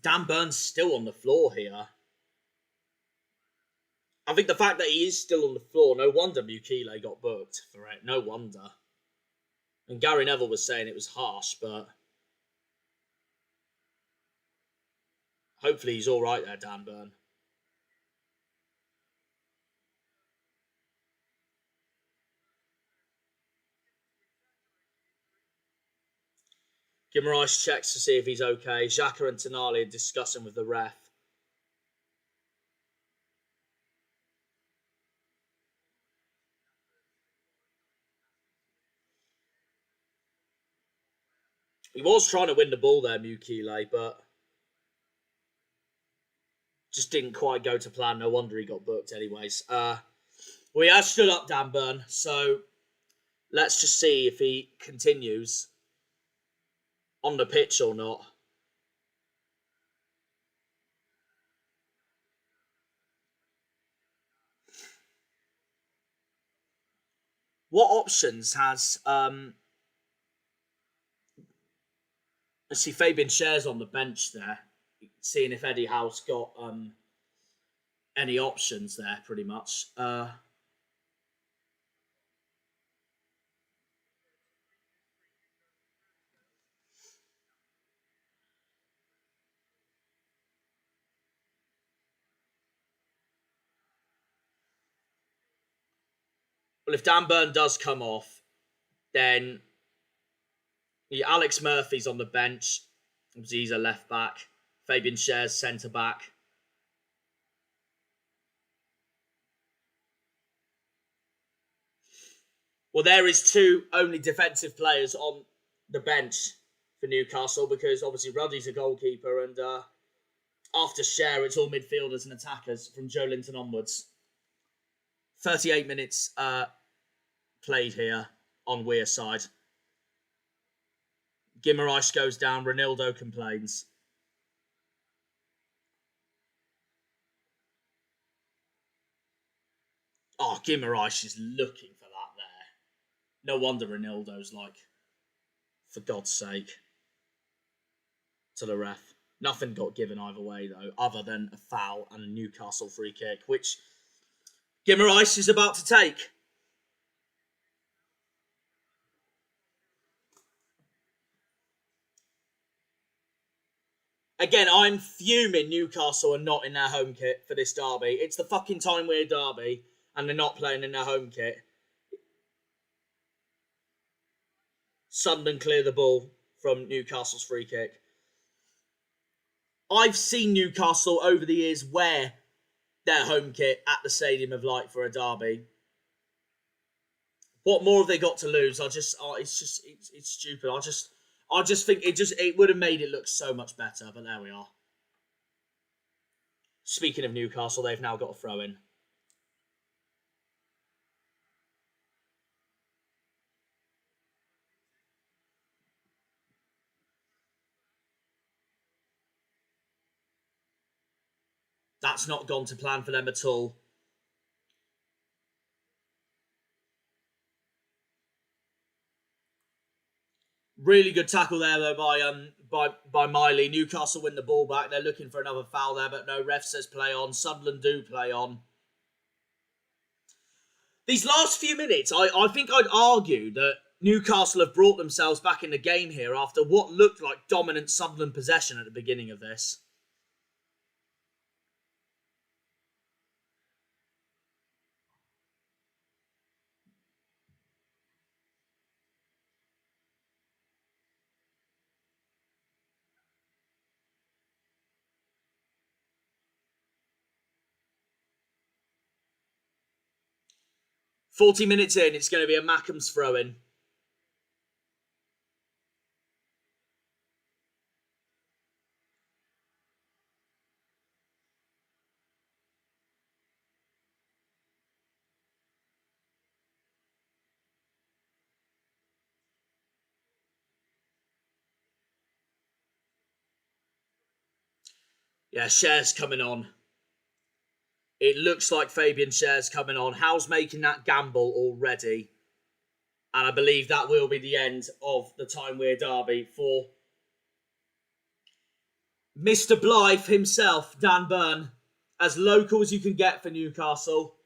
Dan Burns still on the floor here. I think the fact that he is still on the floor, no wonder Mukile got booked for it. No wonder. And Gary Neville was saying it was harsh, but hopefully he's all right there, Dan Burn. Guimaraes checks to see if he's okay. Xhaka and Tonali are discussing with the ref. He was trying to win the ball there, Mukile, but just didn't quite go to plan. No wonder he got booked anyways. We have stood up Dan Burn, so let's just see if he continues on the pitch or not. What options has let's see, Fabian Schär's on the bench there, seeing if Eddie Howe's got any options there, pretty much. Well, if Dan Burn does come off, then Alex Murphy's on the bench. Obviously, he's a left back. Fabian Schär's centre back. Well, there is two only defensive players on the bench for Newcastle because obviously Ruddy's a goalkeeper, and after Schär, it's all midfielders and attackers from Joe Linton onwards. 38 minutes played here on Wearside. Guimaraes goes down. Ronaldo complains. Oh, Guimaraes is looking for that there. No wonder Ronaldo's like, for God's sake, to the ref. Nothing got given either way, though, other than a foul and a Newcastle free kick, which Guimaraes is about to take. Again, I'm fuming Newcastle are not in their home kit for this derby. It's the fucking Tyne-Wear derby, and they're not playing in their home kit. Sunderland clear the ball from Newcastle's free kick. I've seen Newcastle over the years wear their home kit at the Stadium of Light for a derby. What more have they got to lose? It's stupid. I just think it would have made it look so much better, but there we are. Speaking of Newcastle, they've now got a throw in. That's not gone to plan for them at all. Really good tackle there though by Miley. Newcastle win the ball back. They're looking for another foul there, but no, ref says play on. Sunderland do play on. These last few minutes, I think I'd argue that Newcastle have brought themselves back in the game here after what looked like dominant Sunderland possession at the beginning of this. "40 minutes in, it's going to be a MACKEMS throw-in. Yeah, Cher's coming on. It looks like Fabian Cher's coming on. Howe's making that gamble already. And I believe that will be the end of the Tyne-Wear derby for Mr. Blythe himself, Dan Burn. As local as you can get for Newcastle.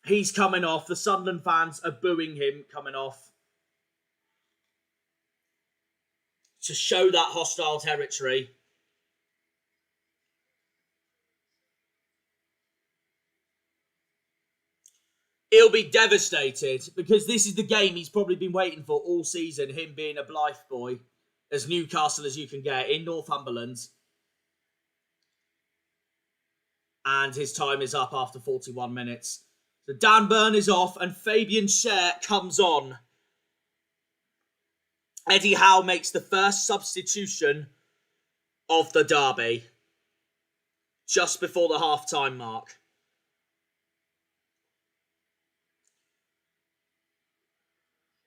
He's coming off. The Sunderland fans are booing him coming off. To show that hostile territory. He'll be devastated because this is the game he's probably been waiting for all season, him being a Blythe boy, as Newcastle as you can get in Northumberland. And his time is up after 41 minutes. So Dan Burn is off and Fabian Cher comes on. Eddie Howe makes the first substitution of the derby just before the half-time mark.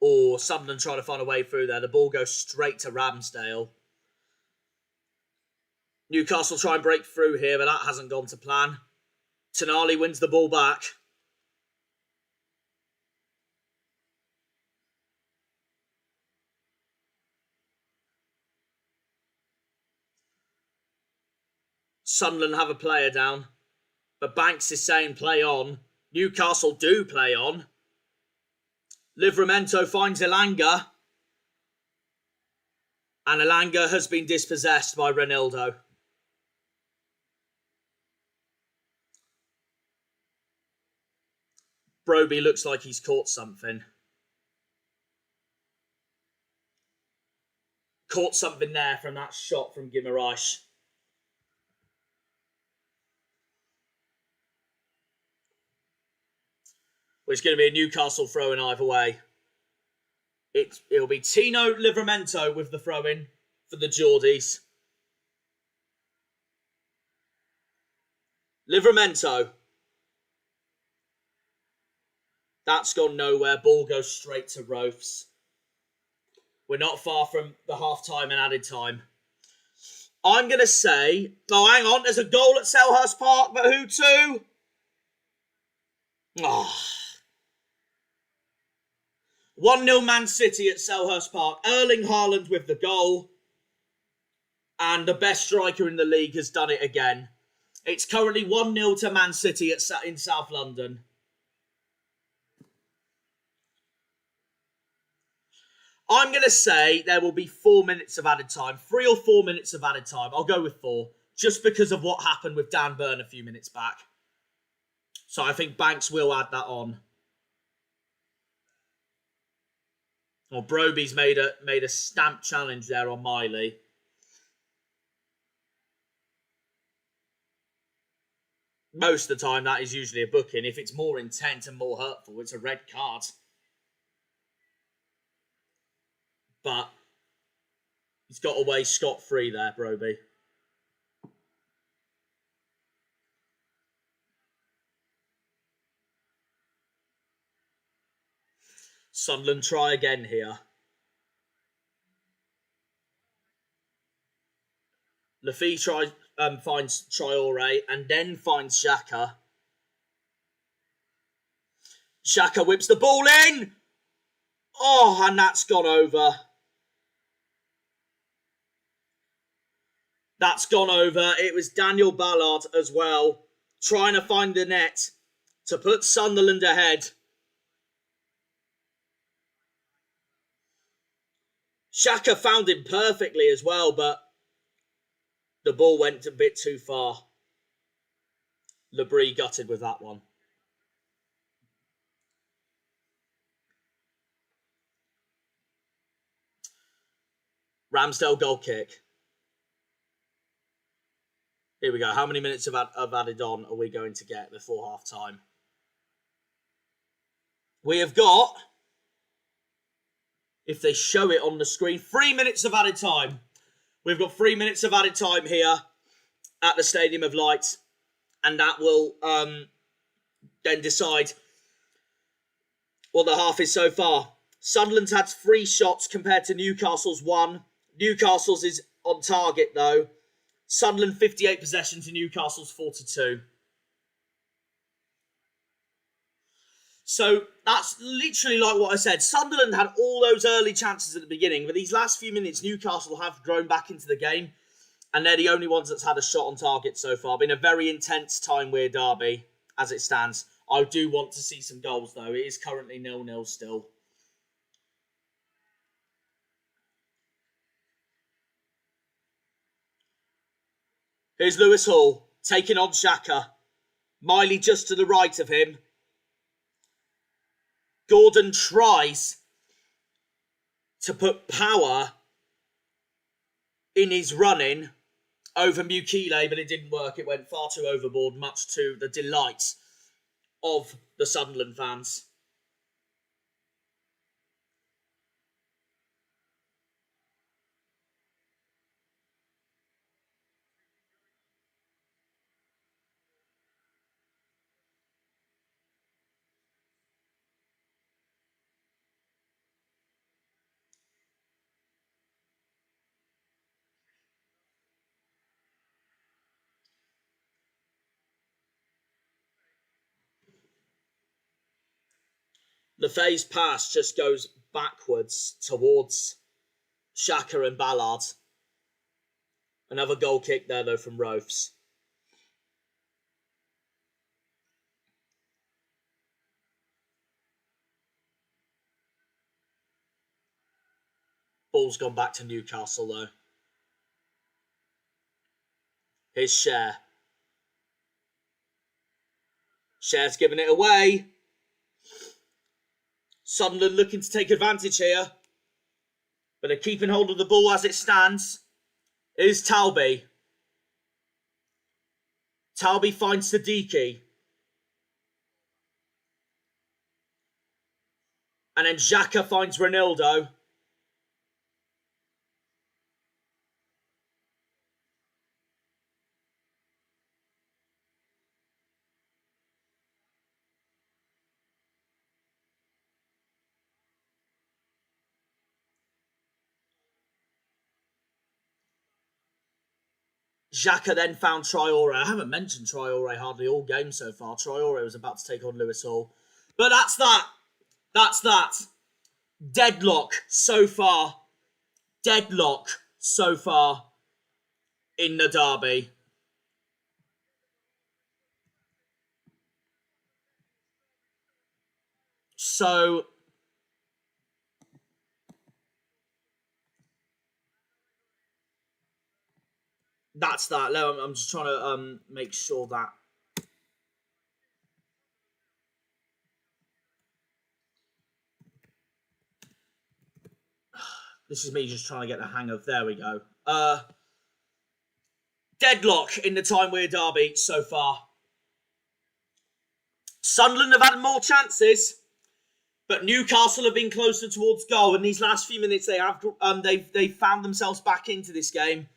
Or Sunderland trying to find a way through there. The ball goes straight to Ramsdale. Newcastle try and break through here, but that hasn't gone to plan. Tonali wins the ball back. Sunderland have a player down, but Banks is saying play on. Newcastle do play on. Livramento finds Elanga. And Elanga has been dispossessed by Ronaldo. Broby looks like he's caught something. Caught something there from that shot from Guimaraes. Well, it's going to be a Newcastle throw-in either way. It'll be Tino Livramento with the throw-in for the Geordies. Livramento. That's gone nowhere. Ball goes straight to Rofes. We're not far from the half-time and added time. I'm going to say... Oh, hang on. There's a goal at Selhurst Park, but who to? Oh. 1-0 Man City at Selhurst Park. Erling Haaland with the goal. And the best striker in the league has done it again. It's currently 1-0 to Man City in South London. I'm going to say there will be 4 minutes of added time. 3 or 4 minutes of added time. I'll go with 4. Just because of what happened with Dan Burn a few minutes back. So I think Banks will add that on. Well, Broby's made a stamp challenge there on Miley. Most of the time, that is usually a booking. If it's more intent and more hurtful, it's a red card. But he's got away scot-free there, Broby. Sunderland try again here. Lafitte finds Traore and then finds Xhaka. Xhaka whips the ball in. Oh, and that's gone over. That's gone over. It was Daniel Ballard as well, trying to find the net. to put Sunderland ahead. Xhaka found him perfectly as well, but the ball went a bit too far. Labrie gutted with that one. Ramsdale goal kick. Here we go. How many minutes of added on are we going to get before half time? We have got, if they show it on the screen, 3 minutes of added time. We've got 3 minutes of added time here at the Stadium of Light. And that will then decide what the half is so far. Sunderland's had 3 shots compared to Newcastle's 1. Newcastle's is on target though. Sunderland 58 possession to Newcastle's 42. So that's literally like what I said. Sunderland had all those early chances at the beginning, but these last few minutes Newcastle have grown back into the game, and they're the only ones that's had a shot on target so far. Been a very intense Tyne-Wear derby as it stands. I do want to see some goals though. It is currently 0-0 still. Here's Lewis Hall, taking on Xhaka. Miley just to the right of him. Gordon tries to put power in his running over Mukile, but it didn't work. It went far too overboard, much to the delight of the Sunderland fans. Lefay's pass just goes backwards towards Xhaka and Ballard. Another goal kick there though from Rofes. Ball's gone back to Newcastle though. Here's Cher. Cher's giving it away. Sunderland looking to take advantage here. But they're keeping hold of the ball as it stands. Is Talby. Talby finds Siddiqui. And then Xhaka finds Ronaldo. Xhaka then found Traore. I haven't mentioned Traore hardly all game so far. Traore was about to take on Lewis Hall. But that's that. That's that. Deadlock so far. Deadlock so far in the derby. So that's that. I'm just trying to make sure that this is me just trying to get the hang of. There we go. Deadlock in the Tyne-Wear derby so far. Sunderland have had more chances, but Newcastle have been closer towards goal. In these last few minutes, they've found themselves back into this game.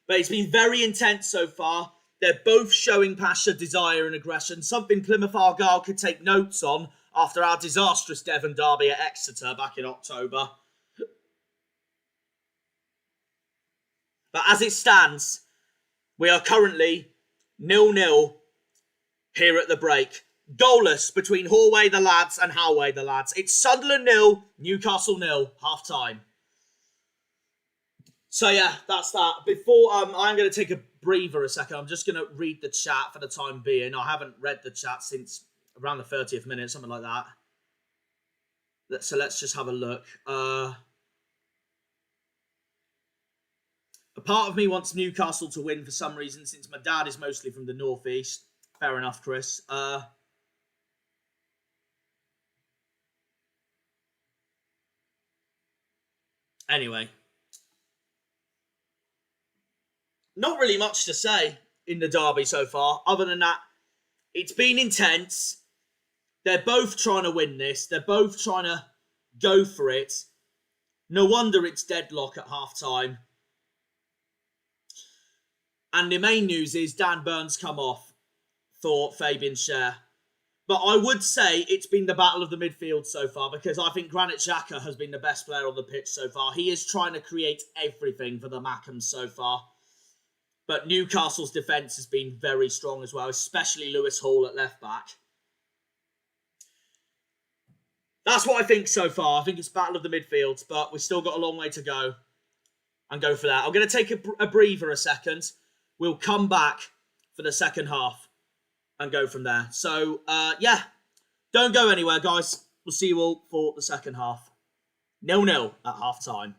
But it's been very intense so far. They're both showing passion, desire and aggression. Something Plymouth Argyle could take notes on after our disastrous Devon derby at Exeter back in October. But as it stands, we are currently 0-0 here at the break. Goalless between Hallway the lads and Howway the lads. It's Sunderland 0, Newcastle 0, half time. So yeah, that's that. Before I'm going to take a breather a second. I'm just going to read the chat for the time being. I haven't read the chat since around the 30th minute, something like that. So let's just have a look. A part of me wants Newcastle to win for some reason, since my dad is mostly from the northeast. Fair enough, Chris. Anyway. Not really much to say in the derby so far, other than that, it's been intense. They're both trying to win this. They're both trying to go for it. No wonder it's deadlock at half-time. And the main news is Dan Burns come off for Fabian Schär. But I would say it's been the battle of the midfield so far, because I think Granit Xhaka has been the best player on the pitch so far. He is trying to create everything for the MACKEMS so far. But Newcastle's defence has been very strong as well, especially Lewis Hall at left-back. That's what I think so far. I think it's battle of the midfields, but we've still got a long way to go and go for that. I'm going to take a breather a second. We'll come back for the second half and go from there. So, yeah, don't go anywhere, guys. We'll see you all for the second half. 0-0 at half-time.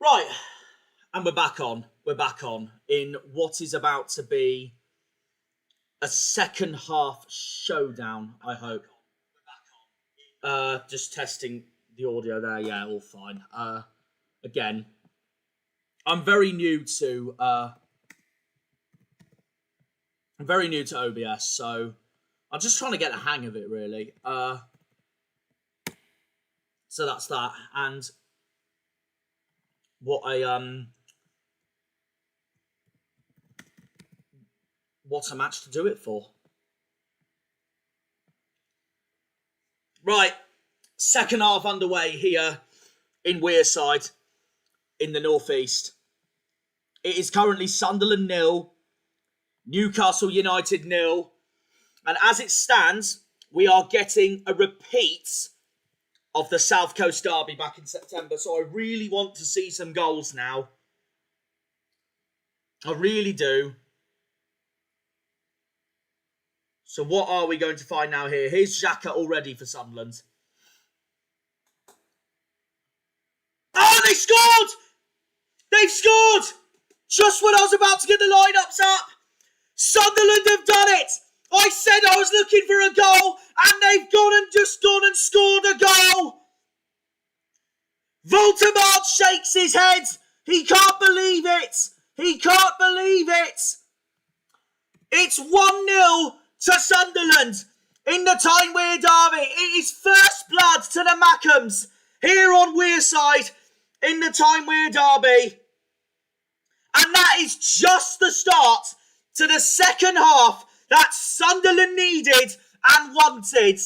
Right, and we're back on. We're back on in what is about to be a second half showdown, I hope. Just testing the audio there. Yeah, all fine. Again, I'm very new to OBS, so I'm just trying to get the hang of it, really. So that's that, and what a match to do it for. Right, second half underway here in Wearside in the northeast. It is currently Sunderland 0, Newcastle United 0, and as it stands, we are getting a repeat of the South Coast Derby back in September, so I really want to see some goals now. I really do. So what are we going to find now here? Here's Xhaka already for Sunderland. Oh, they scored! They've scored! Just when I was about to get the lineups up. Sunderland have done it! I said I was looking for a goal, and they've gone and scored a goal! Voldemort shakes his head. He can't believe it. He can't believe it. It's 1-0 to Sunderland in the Tyne-Wear derby. It is first blood to the MACKEMS here on Wearside in the Tyne-Wear derby. And that is just the start to the second half that Sunderland needed and wanted.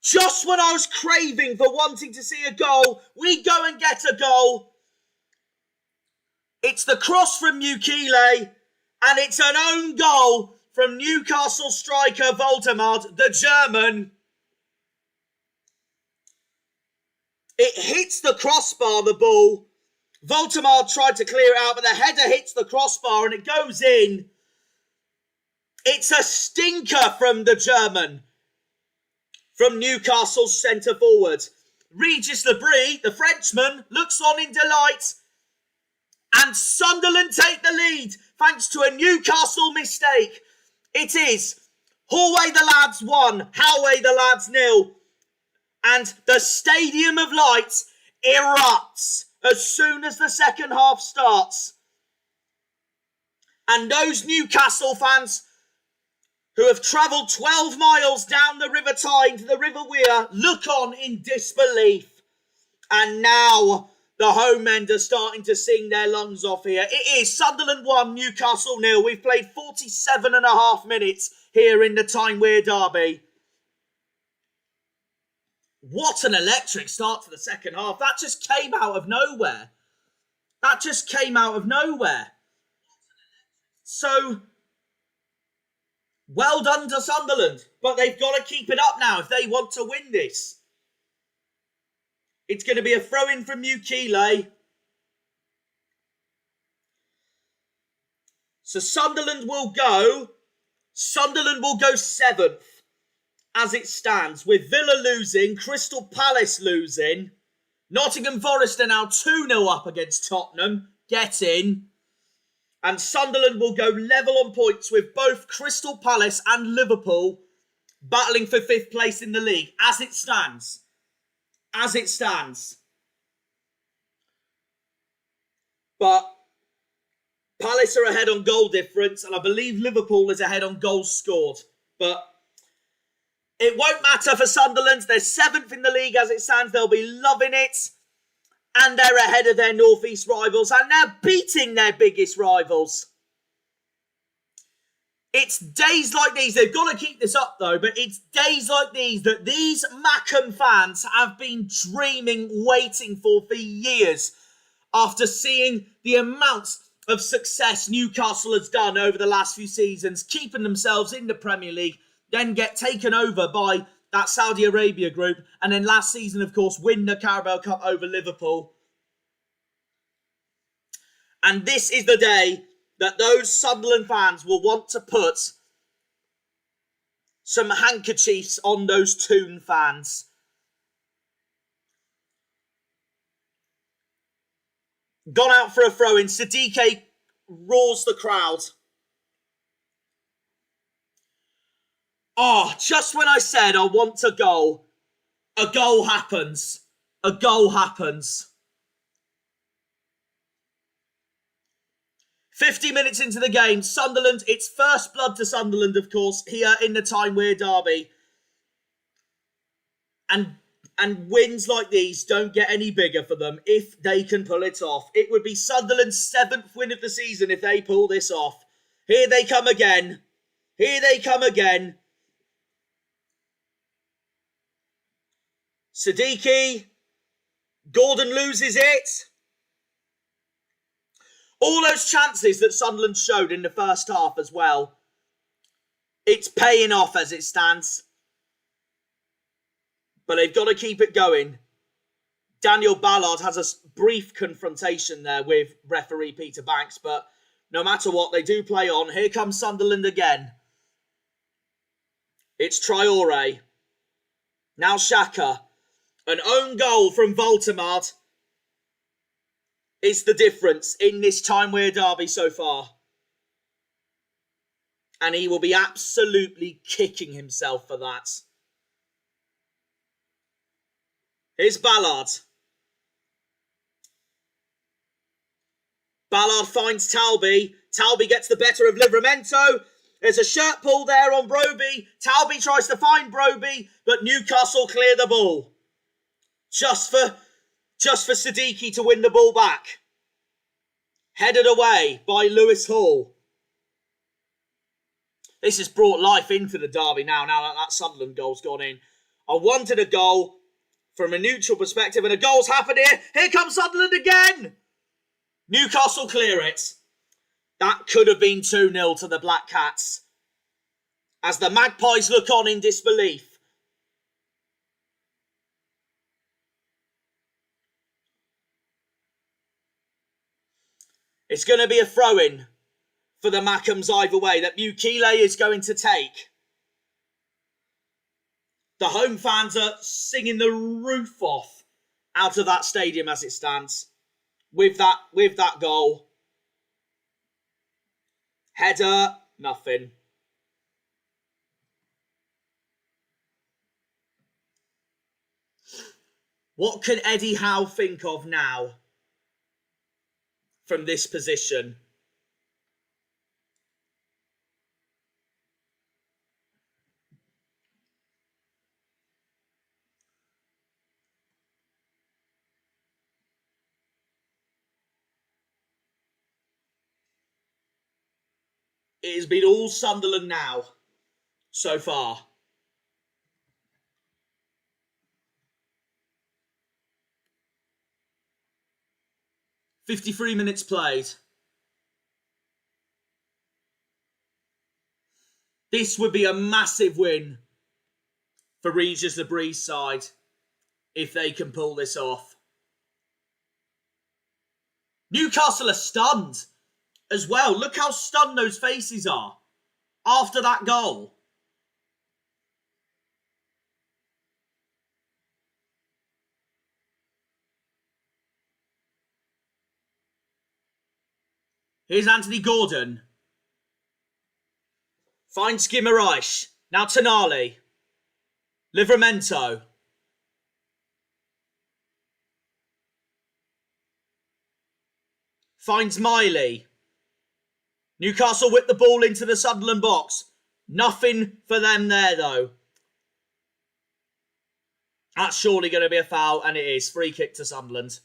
Just when I was craving for wanting to see a goal, we go and get a goal. It's the cross from Mukile, and it's an own goal from Newcastle striker Voldemort, the German. It hits the crossbar, the ball. Voldemort tried to clear it out, but the header hits the crossbar and it goes in. It's a stinker from the German. From Newcastle's centre forward. Regis Lebris, the Frenchman, looks on in delight. And Sunderland take the lead thanks to a Newcastle mistake. It is Hallway the lads 1, Hallway the lads 0. And the Stadium of Lights erupts as soon as the second half starts. And those Newcastle fans who have travelled 12 miles down the River Tyne to the River Wear look on in disbelief. And now the home men are starting to sing their lungs off here. It is Sunderland 1, Newcastle 0. We've played 47 and a half minutes here in the Tyne-Wear derby. What an electric start to the second half. That just came out of nowhere. That just came out of nowhere. So, well done to Sunderland. But they've got to keep it up now if they want to win this. It's going to be a throw-in from Mukile. So Sunderland will go 7th as it stands, with Villa losing, Crystal Palace losing. Nottingham Forest are now 2-0 up against Tottenham. Get in. And Sunderland will go level on points with both Crystal Palace and Liverpool battling for 5th place in the league as it stands. As it stands. But Palace are ahead on goal difference, and I believe Liverpool is ahead on goals scored. But it won't matter for Sunderland. They're 7th in the league as it stands. They'll be loving it. And they're ahead of their North East rivals. And they're beating their biggest rivals. It's days like these. They've got to keep this up though. But it's days like these that these Mackem fans have been dreaming, waiting for years. After seeing the amounts of success Newcastle has done over the last few seasons. Keeping themselves in the Premier League. Then get taken over by that Saudi Arabia group. And then last season, of course, win the Carabao Cup over Liverpool. And this is the day that those Sunderland fans will want to put some handkerchiefs on those Toon fans. Gone out for a throw-in. Siddiqui roars the crowd. Oh, just when I said I want a goal happens. A goal happens. 50 minutes into the game, Sunderland, it's first blood to Sunderland, of course, here in the Tyne-Wear derby. And wins like these don't get any bigger for them if they can pull it off. It would be Sunderland's 7th win of the season if they pull this off. Here they come again. Here they come again. Siddiqui. Gordon loses it. All those chances that Sunderland showed in the first half as well. It's paying off as it stands. But they've got to keep it going. Daniel Ballard has a brief confrontation there with referee Peter Banks. But no matter what, they do play on. Here comes Sunderland again. It's Traore. Now Xhaka. An own goal from Voltemart is the difference in this Tyne-Wear derby so far. And he will be absolutely kicking himself for that. Here's Ballard. Ballard finds Talby. Talby gets the better of Livramento. There's a shirt pull there on Broby. Talby tries to find Broby, but Newcastle clear the ball. Just for Siddiqui to win the ball back. Headed away by Lewis Hall. This has brought life into the derby now that Sunderland goal's gone in. I wanted a goal from a neutral perspective, and a goal's happened here. Here comes Sunderland again. Newcastle clear it. That could have been 2-0 to the Black Cats. As the Magpies look on in disbelief. It's going to be a throw-in for the MACKEMS either way that Mukile is going to take. The home fans are singing the roof off out of that stadium as it stands. With that goal. Header, nothing. What can Eddie Howe think of now from this position? It has been all Sunderland now, so far. "53 minutes played. This would be a massive win for Regis the Breeze side if they can pull this off. Newcastle are stunned as well. Look how stunned those faces are after that goal. Here's Anthony Gordon. Finds Guimaraes. Now Tonali. Livramento. Finds Miley. Newcastle whip the ball into the Sunderland box. Nothing for them there, though. That's surely going to be a foul, and it is. Free kick to Sunderland.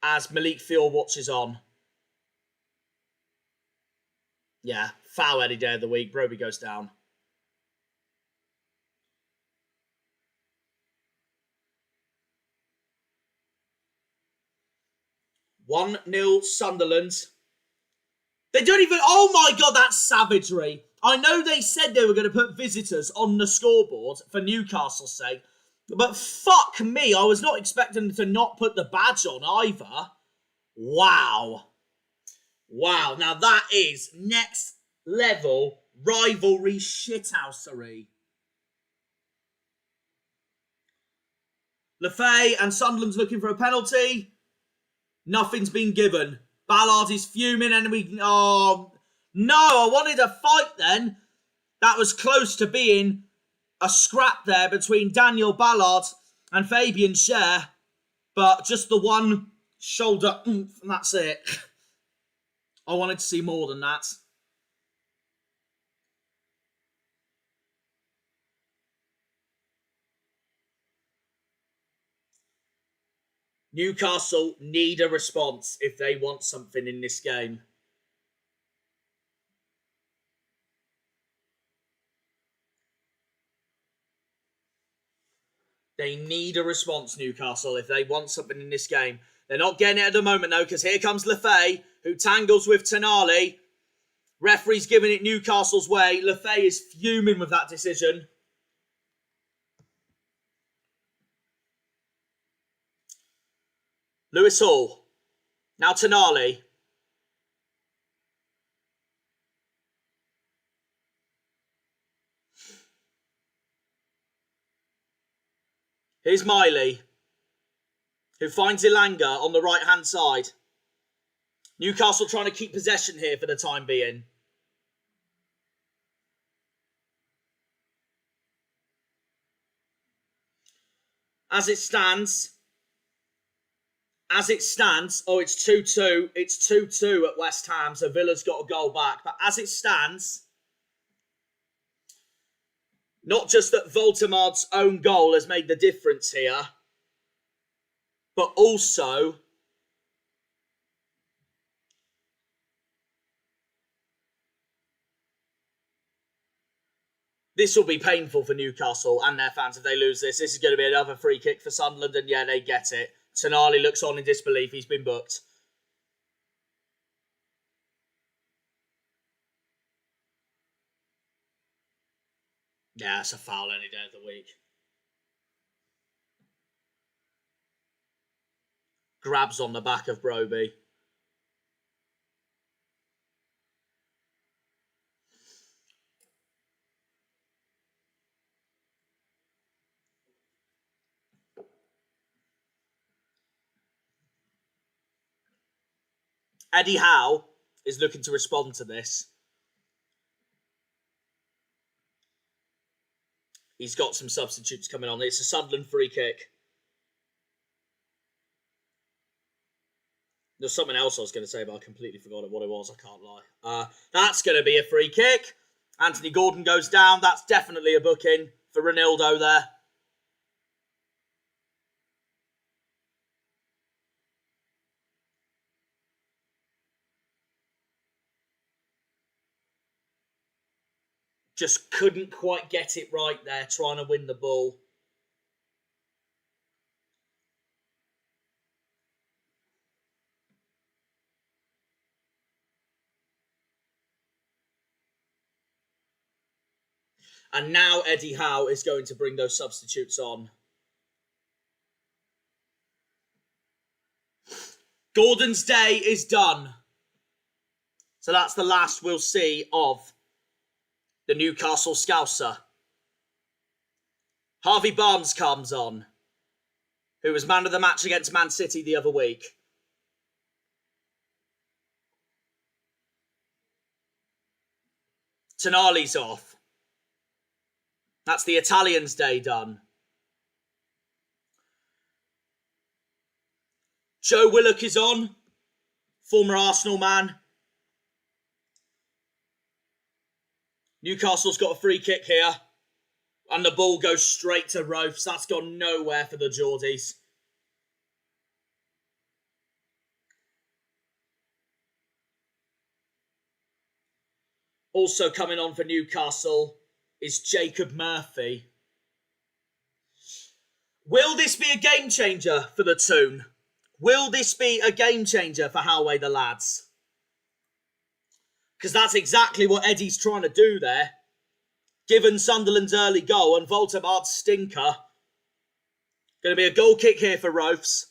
As Malik Field watches on. Yeah, foul any day of the week. Broby goes down. "1-0 Sunderland." They don't even... Oh my God, that's savagery. I know they said they were going to put visitors on the scoreboard for Newcastle's sake. But fuck me, I was not expecting them to not put the badge on either. Wow. Wow, now that is next level rivalry shithousery. Lefay and Sunderland's looking for a penalty. Nothing's been given. Ballard is fuming and we... Oh, no, I wanted a fight then. That was close to being a scrap there between Daniel Ballard and Fabian Schär. But just the one shoulder oomph and that's it. I wanted to see more than that. Newcastle need a response if they want something in this game. They need a response, Newcastle, if they want something in this game. They're not getting it at the moment, though, because here comes Lefay, who tangles with Tonali. Referee's giving it Newcastle's way. Lefay is fuming with that decision. Lewis Hall. Now Tonali. Here's Miley, who finds Ilanga on the right-hand side. Newcastle trying to keep possession here for the time being. As it stands, oh, it's 2-2. It's 2-2 at West Ham, so Villa's got a goal back. But as it stands, not just that Voltemard's own goal has made the difference here, but also this will be painful for Newcastle and their fans if they lose this. This is going to be another free kick for Sunderland, and yeah, they get it. Tonali looks on in disbelief. He's been booked. Yeah, it's a foul any day of the week. Grabs on the back of Broby. Eddie Howe is looking to respond to this. He's got some substitutes coming on. It's a Sunderland free kick. There's something else I was going to say, but I completely forgot what it was. I can't lie. That's going to be a free kick. Anthony Gordon goes down. That's definitely a booking for Ronaldo there. Just couldn't quite get it right there, trying to win the ball. And now Eddie Howe is going to bring those substitutes on. Gordon's day is done. So that's the last we'll see of the Newcastle Scouser. Harvey Barnes comes on, who was man of the match against Man City the other week. Tonali's off. That's the Italians' day done. Joe Willock is on, former Arsenal man. Newcastle's got a free kick here. And the ball goes straight to Ropes. That's gone nowhere for the Geordies. Also coming on for Newcastle is Jacob Murphy. Will this be a game changer for the Toon? Will this be a game changer for Howway the lads? Because that's exactly what Eddie's trying to do there. Given Sunderland's early goal and Voltemard's stinker. Going to be a goal kick here for Rofes.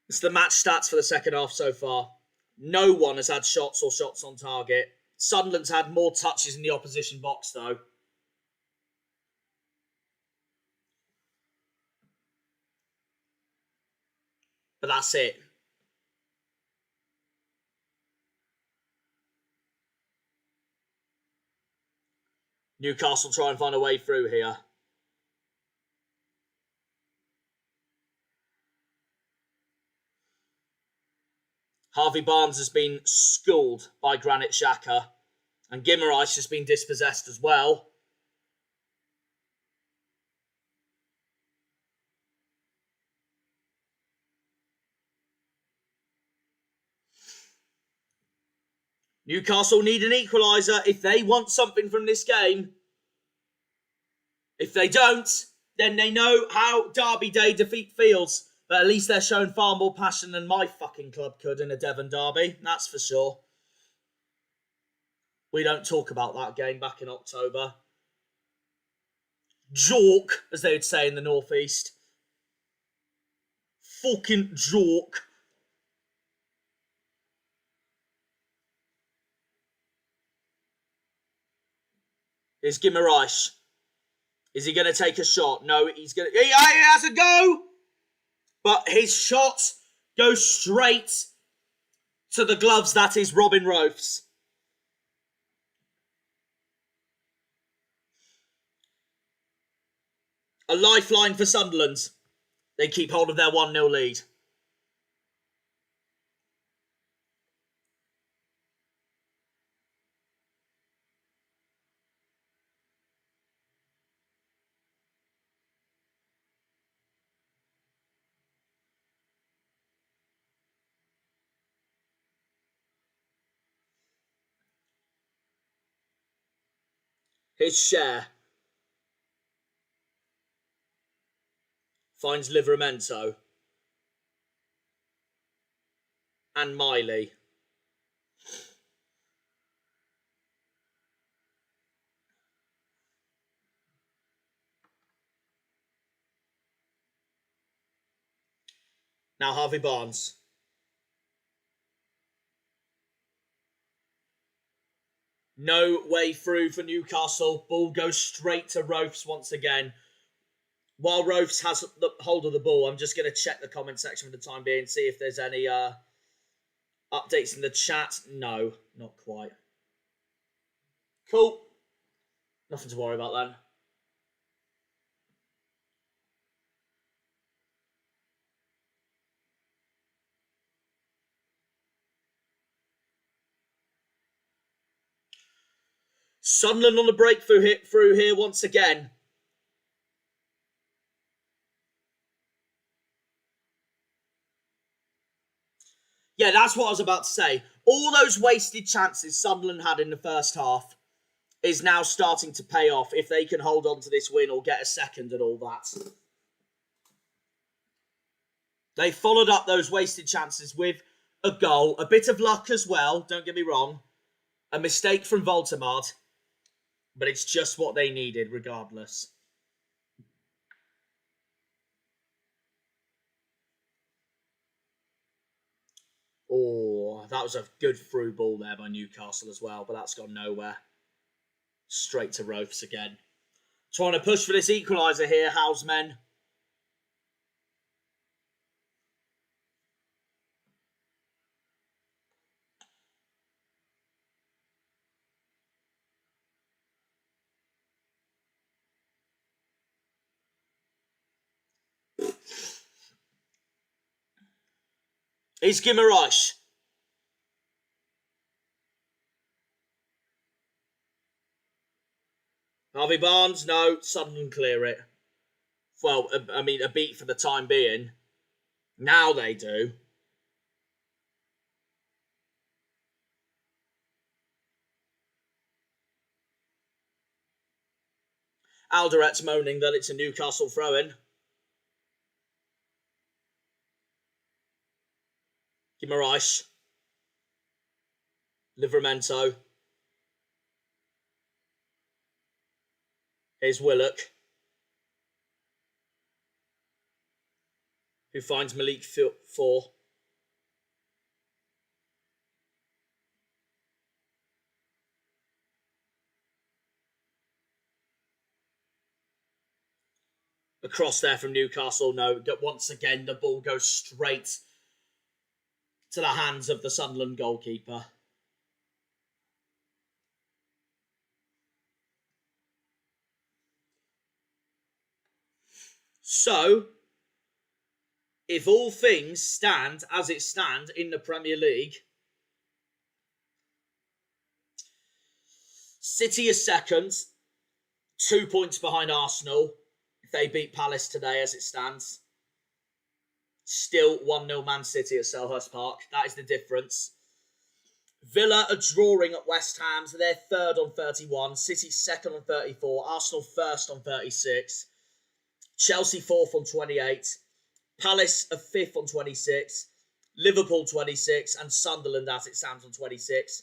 It's the match stats for the second half so far. No one has had shots or shots on target. Sunderland's had more touches in the opposition box, though. But that's it. Newcastle try and find a way through here. Harvey Barnes has been schooled by Granit Xhaka. And Guimaraes has been dispossessed as well. Newcastle need an equaliser if they want something from this game. If they don't, then they know how Derby Day defeat feels. But at least they're showing far more passion than my fucking club could in a Devon derby. That's for sure. We don't talk about that game back in October. Jork, as they would say in the northeast. Fucking jork. Here's Guimaraes. Is he going to take a shot? No, he's going to... He has a go! But his shot goes straight to the gloves. That is Robin Roths. A lifeline for Sunderland. They keep hold of their 1-0 lead. His share. Finds Livramento. And Miley. Now Harvey Barnes. No way through for Newcastle. Ball goes straight to Roths once again. While Roths has the hold of the ball, I'm just going to check the comment section for the time being, see if there's any updates in the chat. No, not quite. Cool. Nothing to worry about then. Sunderland on the breakthrough here once again. Yeah, that's what I was about to say. All those wasted chances Sunderland had in the first half is now starting to pay off if they can hold on to this win or get a second and all that. They followed up those wasted chances with a goal, a bit of luck as well, don't get me wrong. A mistake from Voltemard, but it's just what they needed regardless. Oh, that was a good through ball there by Newcastle as well, but that's gone nowhere. Straight to Roths again. Trying to push for this equaliser here, Howe's men. It's Guimaraes. Harvey Barnes, no. Sunderland clear it. Well, I mean, a beat for the time being. Now they do. Alderet's moaning that it's a Newcastle throw-in. Guimaraes. Livramento. Here's Willock, who finds Malik 4. across there from Newcastle. No, that once again the ball goes straight to the hands of the Sunderland goalkeeper. So, if all things stand as it stand in the Premier League, City is second, 2 points behind Arsenal. If they beat Palace today as it stands, still 1-0 Man City at Selhurst Park. That is the difference. Villa are drawing at West Ham, so they're third on 31. City second on 34. Arsenal first on 36. Chelsea fourth on 28. Palace are fifth on 26. Liverpool 26. And Sunderland as it stands on 26.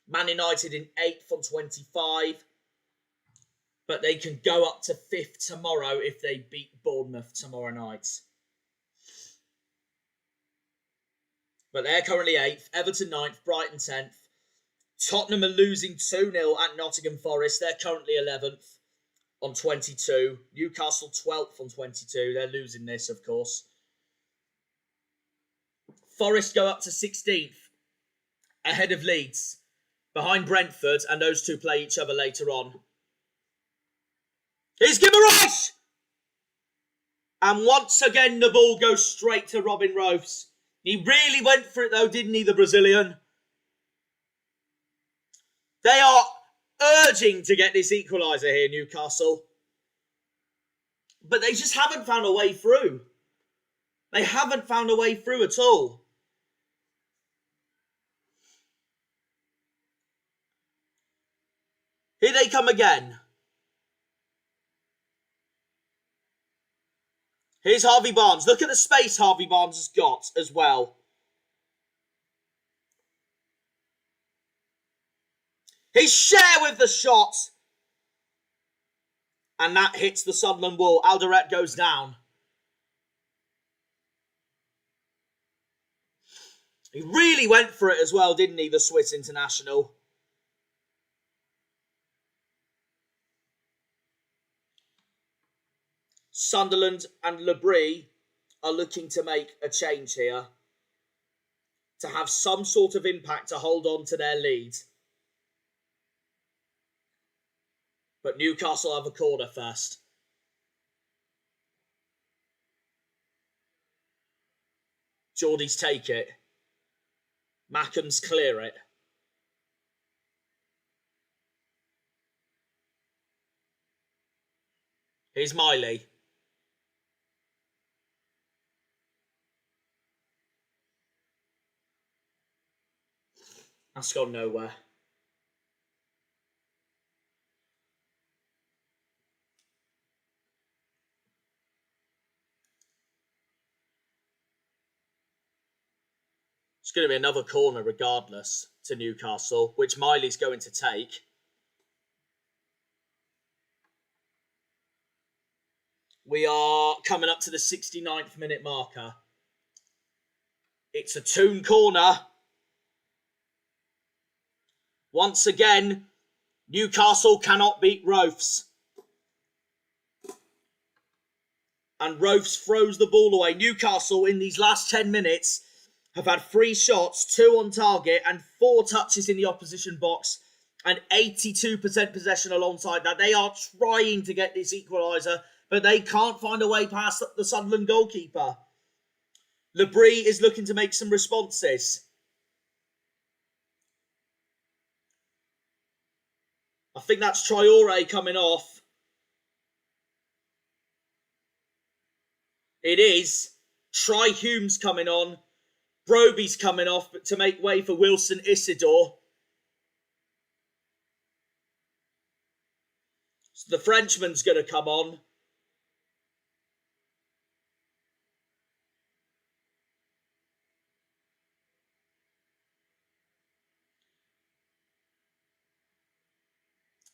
Man United in 8th on 25. But they can go up to 5th tomorrow if they beat Bournemouth tomorrow night. But they're currently 8th. Everton 9th. Brighton 10th. Tottenham are losing 2-0 at Nottingham Forest. They're currently 11th on 22. Newcastle 12th on 22. They're losing this, of course. Forest go up to 16th. Ahead of Leeds. Behind Brentford. And those two play each other later on. Here's Guimaraes! And once again, the ball goes straight to Robin Roufs. He really went for it though, didn't he, the Brazilian? They are urging to get this equaliser here, Newcastle. But they just haven't found a way through. They haven't found a way through at all. Here they come again. Here's Harvey Barnes. Look at the space Harvey Barnes has got as well. He's share with the shot. And that hits the Sunderland wall. Alderete goes down. He really went for it as well, didn't he, the Swiss international? Sunderland and Labrie are looking to make a change here. To have some sort of impact to hold on to their lead. But Newcastle have a corner first. Geordies take it. MACKEMS clear it. Here's Miley. That's gone nowhere. It's going to be another corner regardless to Newcastle, which Miley's going to take. We are coming up to the 69th minute marker. It's a Toon corner. Once again, Newcastle cannot beat Roufs. And Roufs throws the ball away. Newcastle, in these last 10 minutes, have had 3 shots, 2 on target, and 4 touches in the opposition box, and 82% possession alongside that. They are trying to get this equaliser, but they can't find a way past the Sunderland goalkeeper. Labrie is looking to make some responses. I think that's Traore coming off. It is. Try Humes coming on. Broby's coming off but to make way for Wilson Isidore. So the Frenchman's going to come on.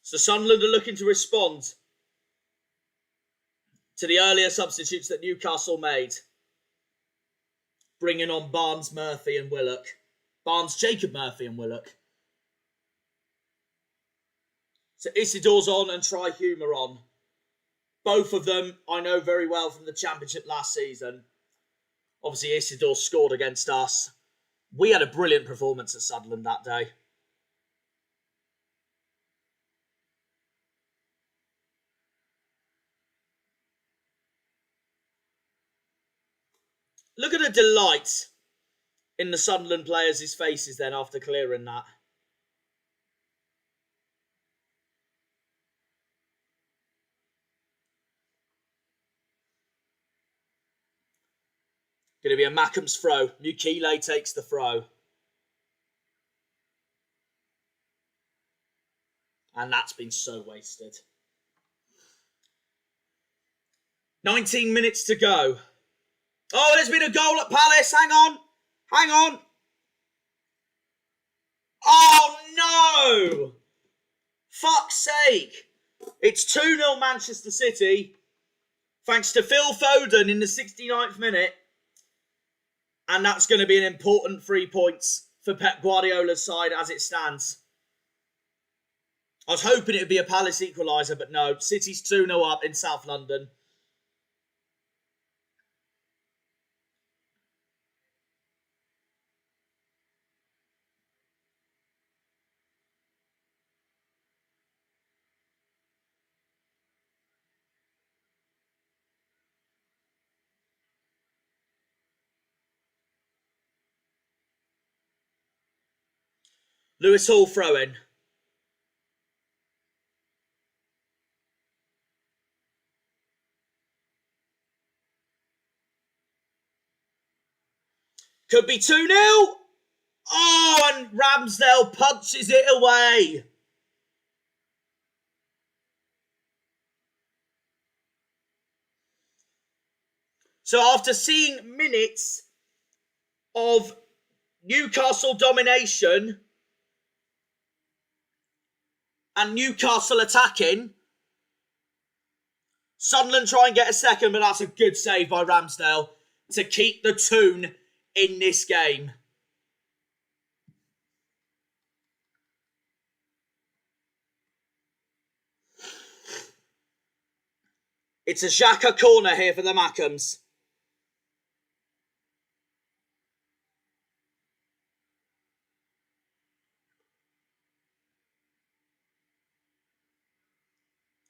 So Sunderland are looking to respond to the earlier substitutes that Newcastle made. Bringing on Barnes, Murphy and Willock. Barnes, Jacob Murphy and Willock. So Isidore's on and Try Hume are on. Both of them I know very well from the Championship last season. Obviously, Isidore scored against us. We had a brilliant performance at Sunderland that day. Look at the delight in the Sunderland players' faces then after clearing that. Going to be a MACKEMS throw. Mukile takes the throw. And that's been so wasted. 19 minutes to go. Oh, there's been a goal at Palace. Hang on. Hang on. Oh, no. Fuck's sake. It's 2-0 Manchester City. Thanks to Phil Foden in the 69th minute. And that's going to be an important 3 points for Pep Guardiola's side as it stands. I was hoping it would be a Palace equaliser, but no. City's 2-0 up in South London. Lewis Hall throwing. Could be 2-0. Oh, and Ramsdale punches it away. So after seeing minutes of Newcastle domination and Newcastle attacking, Sunderland try and get a second, but that's a good save by Ramsdale to keep the toon in this game. It's a Xhaka corner here for the MACKEMS.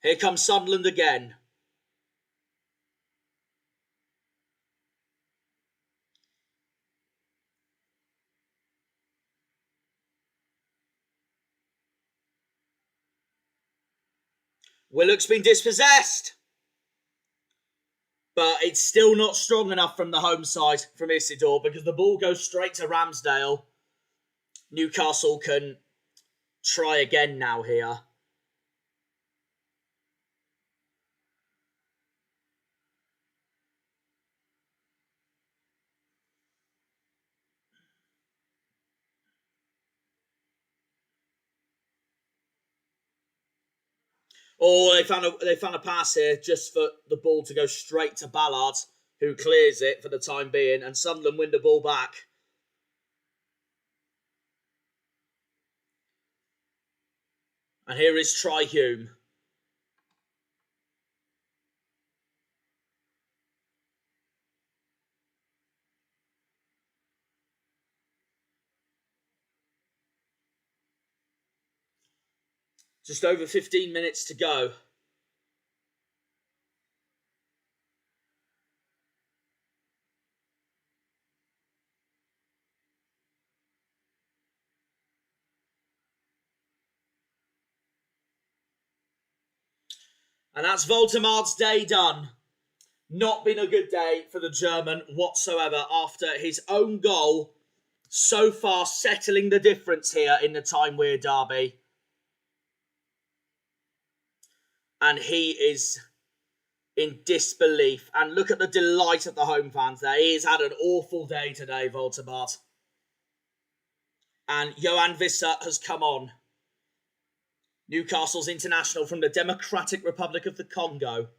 Here comes Sunderland again. Willock's been dispossessed. But it's still not strong enough from the home side from Isidore because the ball goes straight to Ramsdale. Newcastle can try again now here. Oh, they found a pass here just for the ball to go straight to Ballard, who clears it for the time being, and Sunderland win the ball back. And here is Try Hume. Just over 15 minutes to go. And that's Voltemar's day done. Not been a good day for the German whatsoever after his own goal so far settling the difference here in the Tyne-Wear derby. And he is in disbelief. And look at the delight of the home fans there. He has had an awful day today, Voltemar. And Johan Visser has come on. Newcastle's international from the Democratic Republic of the Congo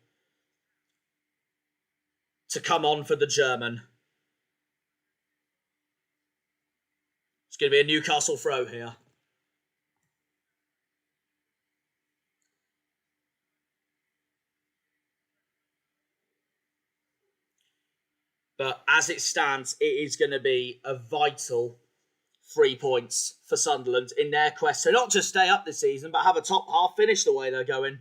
to come on for the German. It's going to be a Newcastle throw here. But as it stands, it is going to be a vital 3 points for Sunderland in their quest to not just stay up this season, but have a top half finish the way they're going.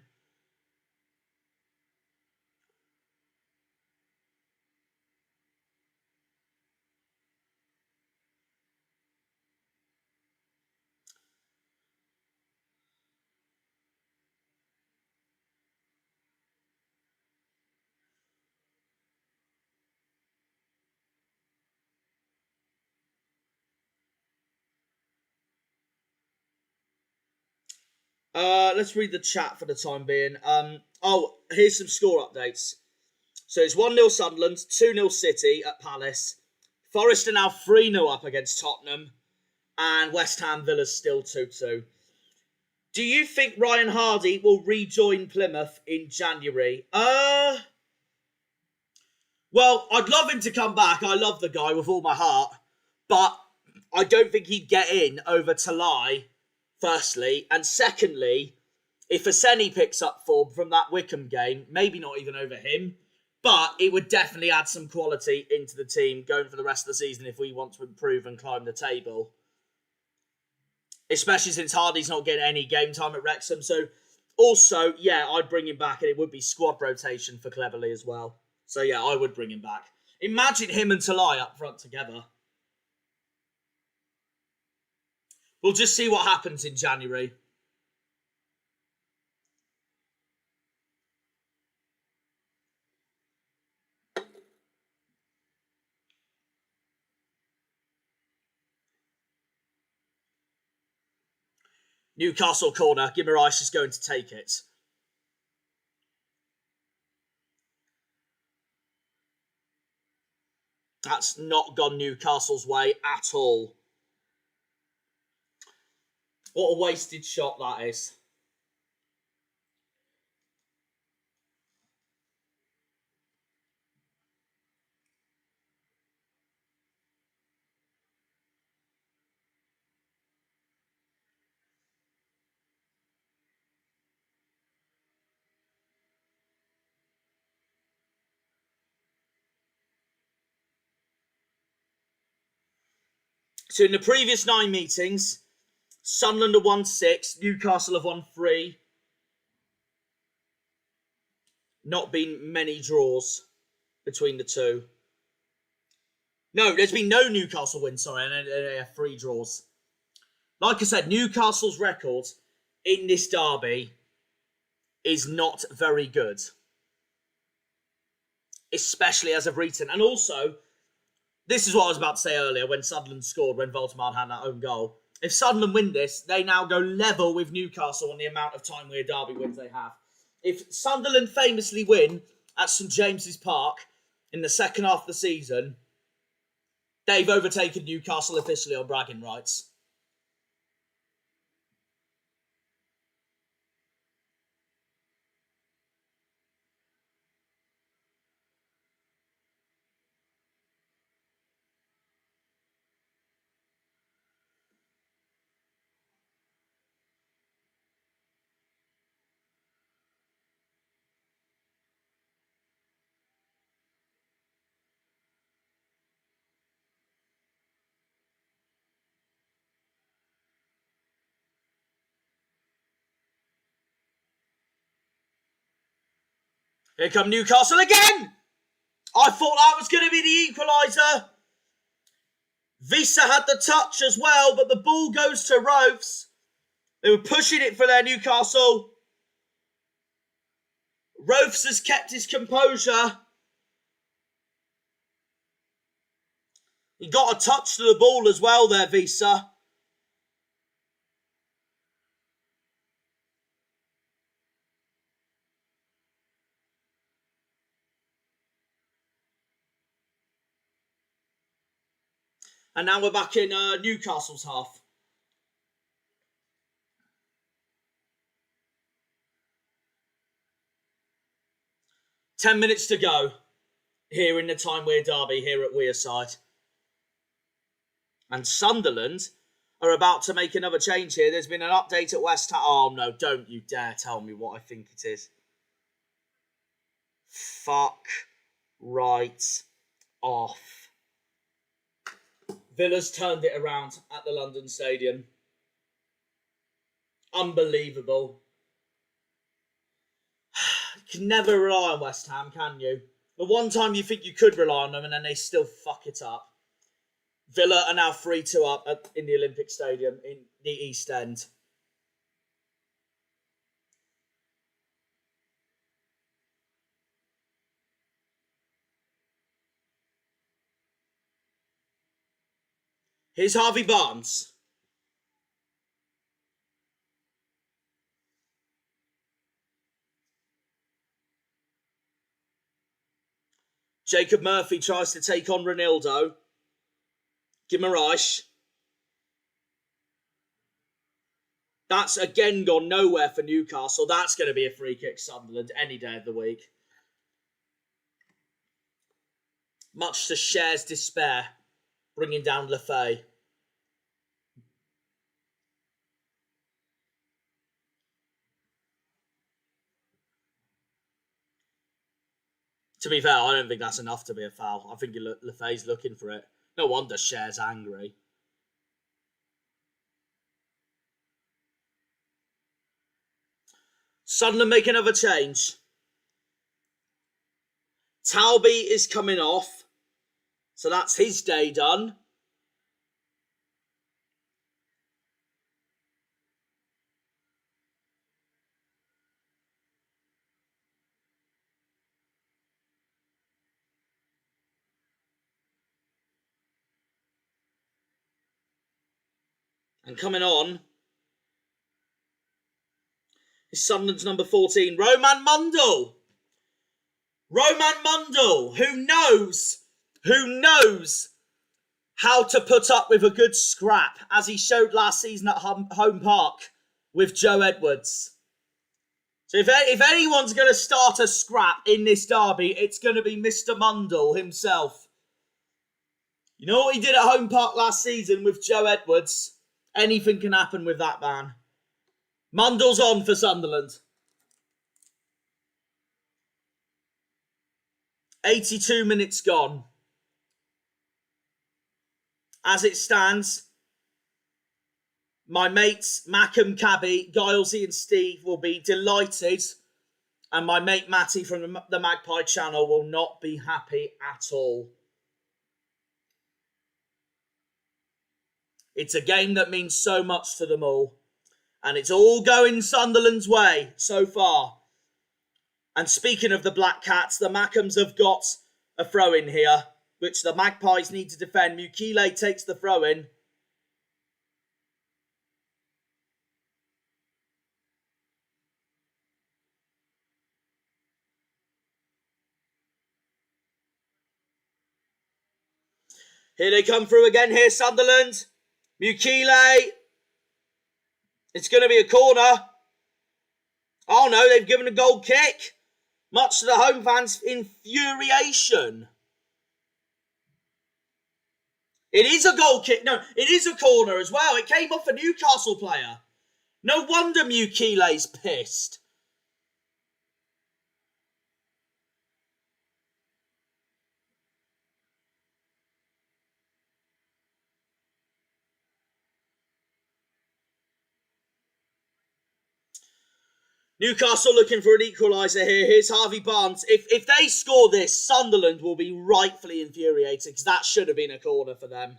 Let's read the chat for the time being. Here's some score updates. So it's 1-0 Sunderland, 2-0 City at Palace. Forest are now 3-0 up against Tottenham. And West Ham Villa's still 2-2. Do you think Ryan Hardy will rejoin Plymouth in January? Well, I'd love him to come back. I love the guy with all my heart. But I don't think he'd get in over Talai, firstly. And secondly, if Aseni picks up form from that Wickham game, maybe not even over him, but it would definitely add some quality into the team going for the rest of the season if we want to improve and climb the table. Especially since Hardy's not getting any game time at Wrexham. So, also, yeah, I'd bring him back, and it would be squad rotation for Cleverley as well. So, yeah, I would bring him back. Imagine him and Talai up front together. We'll just see what happens in January. Newcastle corner. Guimaraes is going to take it. That's not gone Newcastle's way at all. What a wasted shot that is. So in the previous 9 meetings, Sunderland have won 6, Newcastle have won 3. Not been many draws between the two. No, there's been no Newcastle wins, sorry, and 3 draws. Like I said, Newcastle's record in this derby is not very good. Especially as of recent. And also, this is what I was about to say earlier when Sunderland scored, when Voldemar had that own goal. If Sunderland win this, they now go level with Newcastle on the amount of Tyne-Wear derby wins they have. If Sunderland famously win at St James's Park in the second half of the season, they've overtaken Newcastle officially on bragging rights. Here come Newcastle again! I thought that was going to be the equaliser. Visa had the touch as well, but the ball goes to Roves. They were pushing it for their Newcastle. Roves has kept his composure. He got a touch to the ball as well there, Visa. And now we're back in Newcastle's half. Ten minutes to go here in the Tyne-Wear derby here at Wearside. And Sunderland are about to make another change here. There's been an update at West Ham. Oh no, don't you dare tell me what I think it is. Fuck right off. Villa's turned it around at the London Stadium. Unbelievable. You can never rely on West Ham, can you? The one time you think you could rely on them and then they still fuck it up. Villa are now 3-2 up in the Olympic Stadium in the East End. Here's Harvey Barnes. Jacob Murphy tries to take on Ronaldo. Guimaraes. That's again gone nowhere for Newcastle. That's going to be a free kick, Sunderland, any day of the week. Much to Cher's despair, bringing down Lefay. To be fair, I don't think that's enough to be a foul. I think Lefay's looking for it. No wonder Cher's angry. Sunderland make another change. Talby is coming off. So that's his day done. And coming on is Sunderland's number 14, Roman Mundle. Roman Mundle, who knows how to put up with a good scrap, as he showed last season at Home Park with Joe Edwards. So if anyone's going to start a scrap in this derby, it's going to be Mr. Mundle himself. You know what he did at Home Park last season with Joe Edwards? Anything can happen with that man. Mundle's on for Sunderland. 82 minutes gone. As it stands, my mates Mackem, Cabby, Gilesy and Steve will be delighted, and my mate Matty from the Magpie channel will not be happy at all. It's a game that means so much to them all, and it's all going Sunderland's way so far. And speaking of the Black Cats, the Mackems have got a throw-in here, which the Magpies need to defend. Mukile takes the throw-in. Here they come through again here, Sunderland. Mukile. It's going to be a corner. Oh no, they've given a goal kick. Much to the home fans' infuriation. It is a goal kick. No, it is a corner as well. It came off a Newcastle player. No wonder Mukile's pissed. Newcastle looking for an equaliser here. Here's Harvey Barnes. If they score this, Sunderland will be rightfully infuriated, because that should have been a corner for them.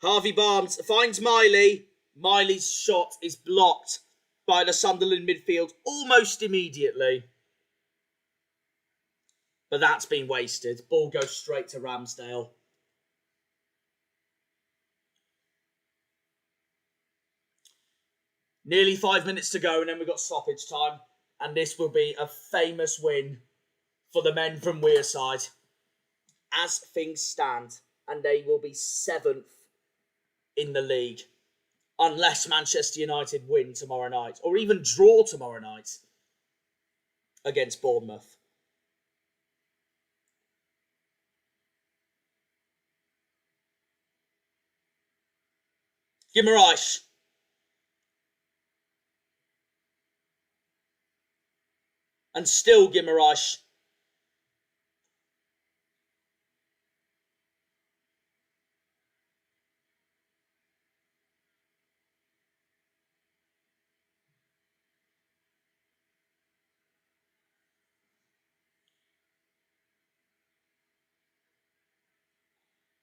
Harvey Barnes finds Miley. Miley's shot is blocked by the Sunderland midfield almost immediately. But that's been wasted. Ball goes straight to Ramsdale. Nearly 5 minutes to go, and then we've got stoppage time. And this will be a famous win for the men from Wearside, as things stand. And they will be 7th in the league, unless Manchester United win tomorrow night, or even draw tomorrow night against Bournemouth. Guimaraes. And still Guimaraes.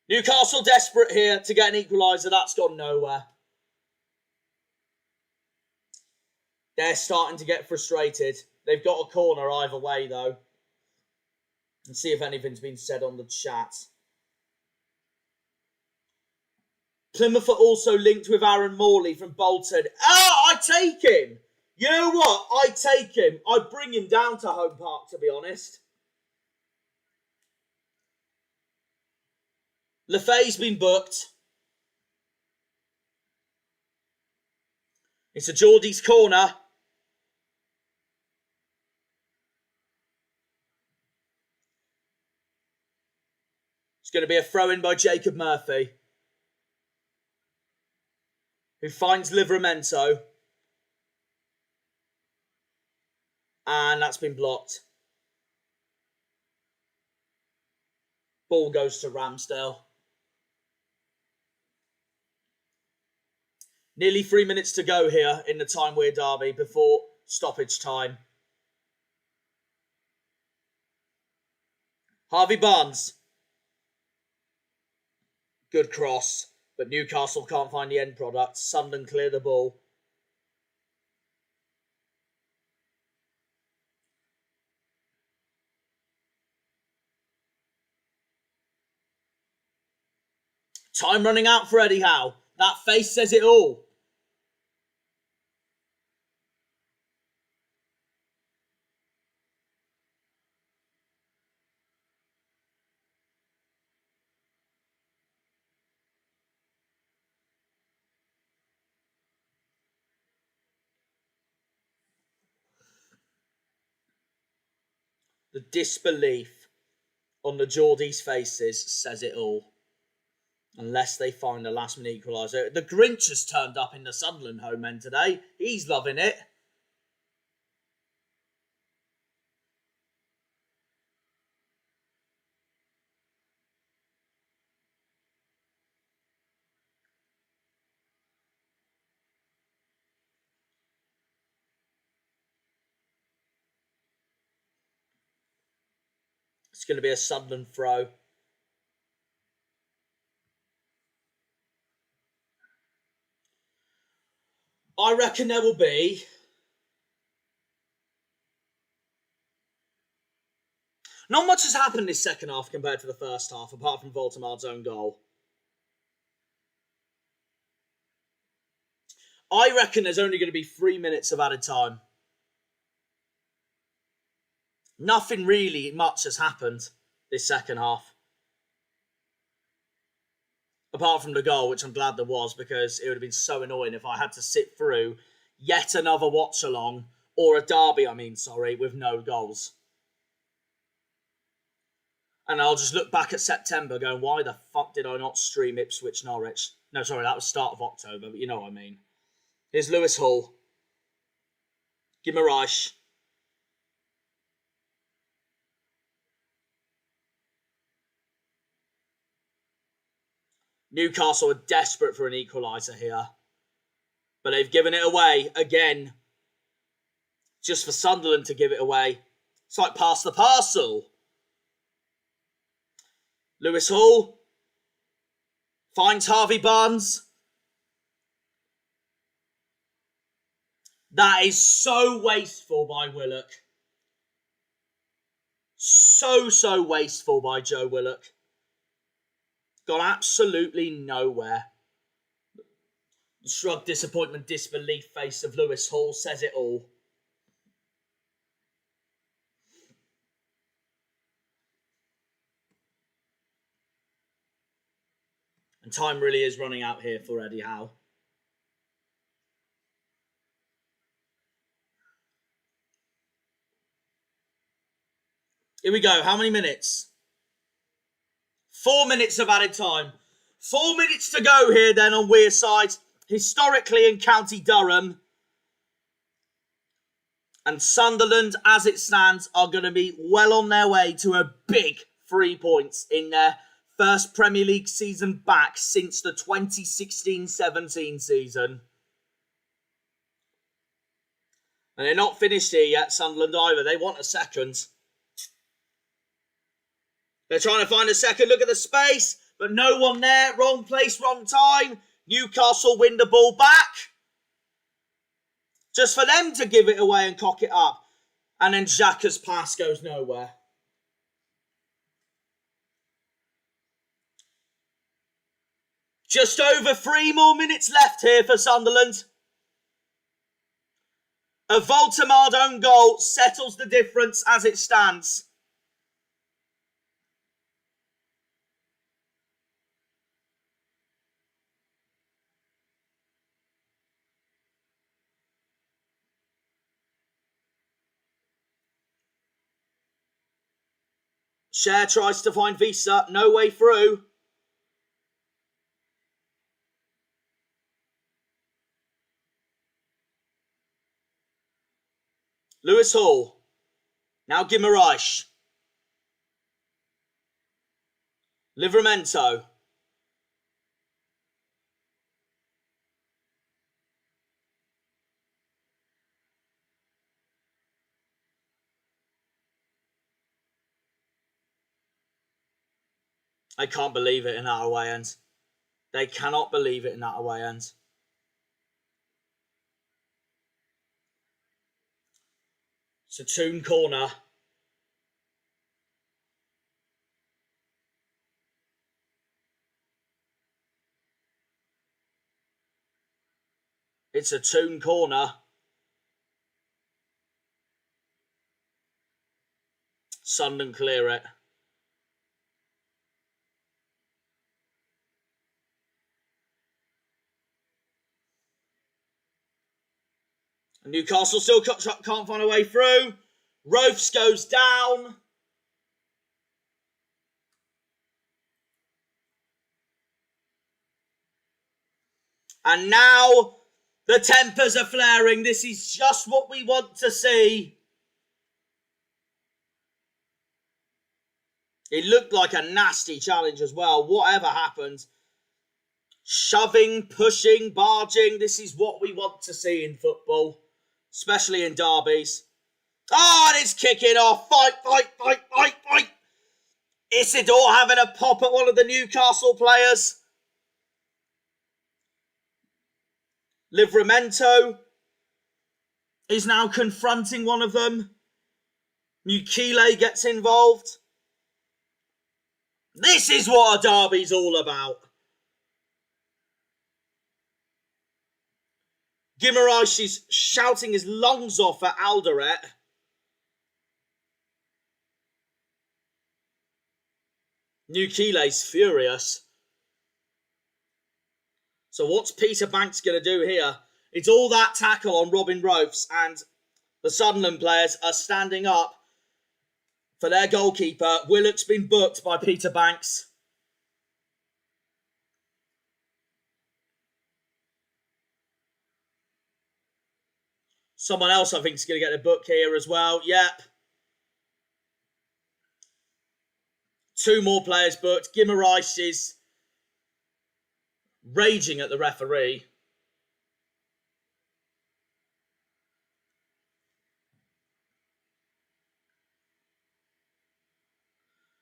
Newcastle desperate here to get an equaliser. That's gone nowhere. They're starting to get frustrated. They've got a corner either way, though. And see if anything's been said on the chat. Plymouth are also linked with Aaron Morley from Bolton. Ah, I take him. You know what? I take him. I'd bring him down to Home Park, to be honest. Lefay's been booked. It's a Geordie's corner. It's going to be a throw-in by Jacob Murphy, who finds Livramento. And that's been blocked. Ball goes to Ramsdale. Nearly 3 minutes to go here in the Tyne-Wear derby before stoppage time. Harvey Barnes. Good cross, but Newcastle can't find the end product. Sunderland clear the ball. Time running out for Eddie Howe. That face says it all. The disbelief on the Geordies' faces says it all. Unless they find a last-minute equaliser. The Grinch has turned up in the Sunderland home end today. He's loving it. It's going to be a Sunderland throw. I reckon there will be not much has happened this second half compared to the first half, apart from Voltemard's own goal. I reckon there's only going to be 3 minutes of added time. Nothing really much has happened this second half. Apart from the goal, which I'm glad there was, because it would have been so annoying if I had to sit through yet another watch-along, or a derby, with no goals. And I'll just look back at September going, why the fuck did I not stream Ipswich Norwich? No, sorry, that was start of October, but you know what I mean. Here's Lewis Hall. Guimaraes. Newcastle are desperate for an equaliser here. But they've given it away again. Just for Sunderland to give it away. It's like pass the parcel. Lewis Hall finds Harvey Barnes. That is so wasteful by Willock. So wasteful by Joe Willock. Gone absolutely nowhere. The shrug, disappointment, disbelief face of Lewis Hall says it all. And time really is running out here for Eddie Howe. Here we go. How many minutes? 4 minutes of added time. 4 minutes to go here then on Wearside. Historically in County Durham. And Sunderland, as it stands, are going to be well on their way to a big 3 points in their first Premier League season back since the 2016-17 season. And they're not finished here yet, Sunderland either. They want a second. They're trying to find a second. Look at the space, but no one there. Wrong place, wrong time. Newcastle win the ball back. Just for them to give it away and cock it up. And then Xhaka's pass goes nowhere. Just over 3 more minutes left here for Sunderland. A Voltemard own goal settles the difference as it stands. Cher tries to find Visa, no way through. Lewis Hall. Now Guimaraes. Livramento. I can't believe it in that away end. They cannot believe it in that away end. It's a Toon corner. It's a Toon corner. Sunderland clear it. Newcastle still can't find a way through. Rofes goes down. And now the tempers are flaring. This is just what we want to see. It looked like a nasty challenge as well. Whatever happened. Shoving, pushing, barging. This is what we want to see in football. Especially in derbies. Oh, and it's kicking off. Fight, fight, fight, fight, fight. Isidore having a pop at one of the Newcastle players. Livramento is now confronting one of them. Mukile gets involved. This is what a derby's all about. Guimaraes is shouting his lungs off at Alderete. Mukile's furious. So what's Peter Banks going to do here? It's all that tackle on Robin Rofes, and the Sunderland players are standing up for their goalkeeper. Willock's been booked by Peter Banks. Someone else, I think, is going to get a book here as well. Yep. 2 more players booked. Guimaraes is raging at the referee.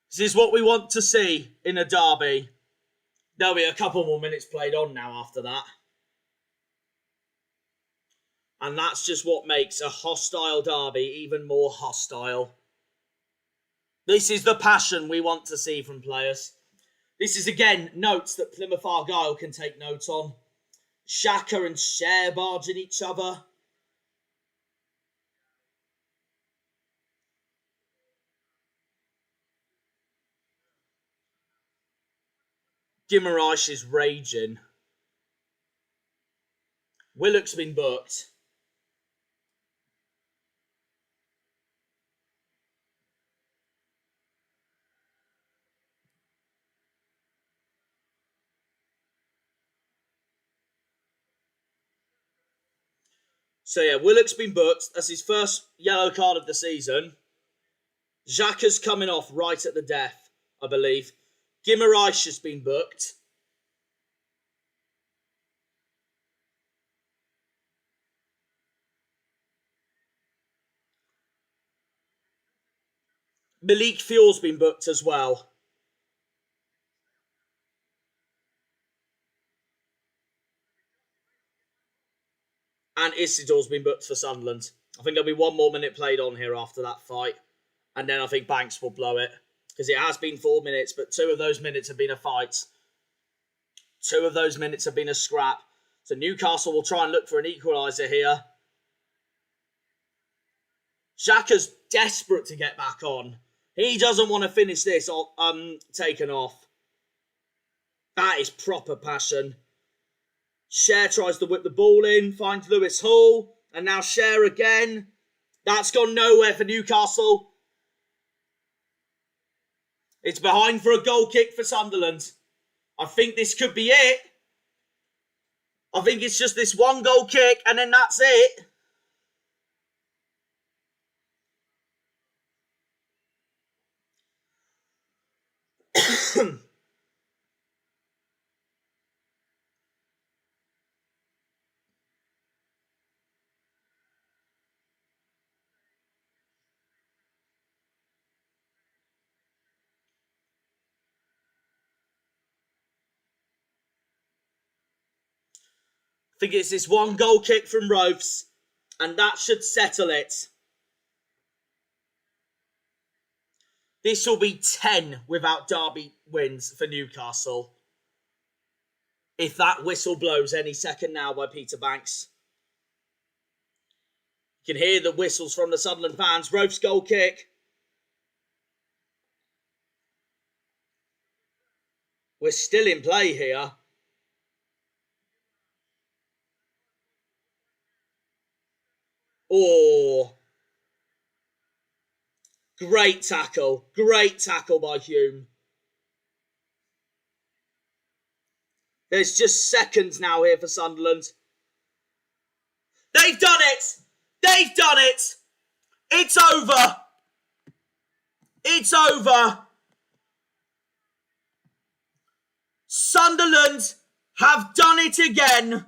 This is what we want to see in a derby. There'll be a couple more minutes played on now after that. And that's just what makes a hostile derby even more hostile. This is the passion we want to see from players. This is, again, notes that Plymouth Argyle can take note on. Xhaka and Cher barging each other. Guimaraes is raging. Willock's been booked. So yeah, Willock's been booked. That's his first yellow card of the season. Xhaka's coming off right at the death, I believe. Guimaraes has been booked. Malik Fuel's been booked as well. And Isidore's been booked for Sunderland. I think there'll be one more minute played on here after that fight. And then I think Banks will blow it. Because it has been 4 minutes, but 2 of those minutes have been a fight. 2 of those minutes have been a scrap. So Newcastle will try and look for an equaliser here. Xhaka's desperate to get back on. He doesn't want to finish this taken off. That is proper passion. Cher tries to whip the ball in, finds Lewis Hall, and now Cher again. That's gone nowhere for Newcastle. It's behind for a goal kick for Sunderland. I think this could be it. I think it's just this one goal kick, and then that's it. I think it's this one goal kick from Rovs, and that should settle it. This will be 10 without Derby wins for Newcastle. If that whistle blows any second now by Peter Banks. You can hear the whistles from the Sunderland fans. Rovs goal kick. We're still in play here. Oh. Great tackle. Great tackle by Hume. There's just seconds now here for Sunderland. They've done it! They've done it! It's over! It's over! Sunderland have done it again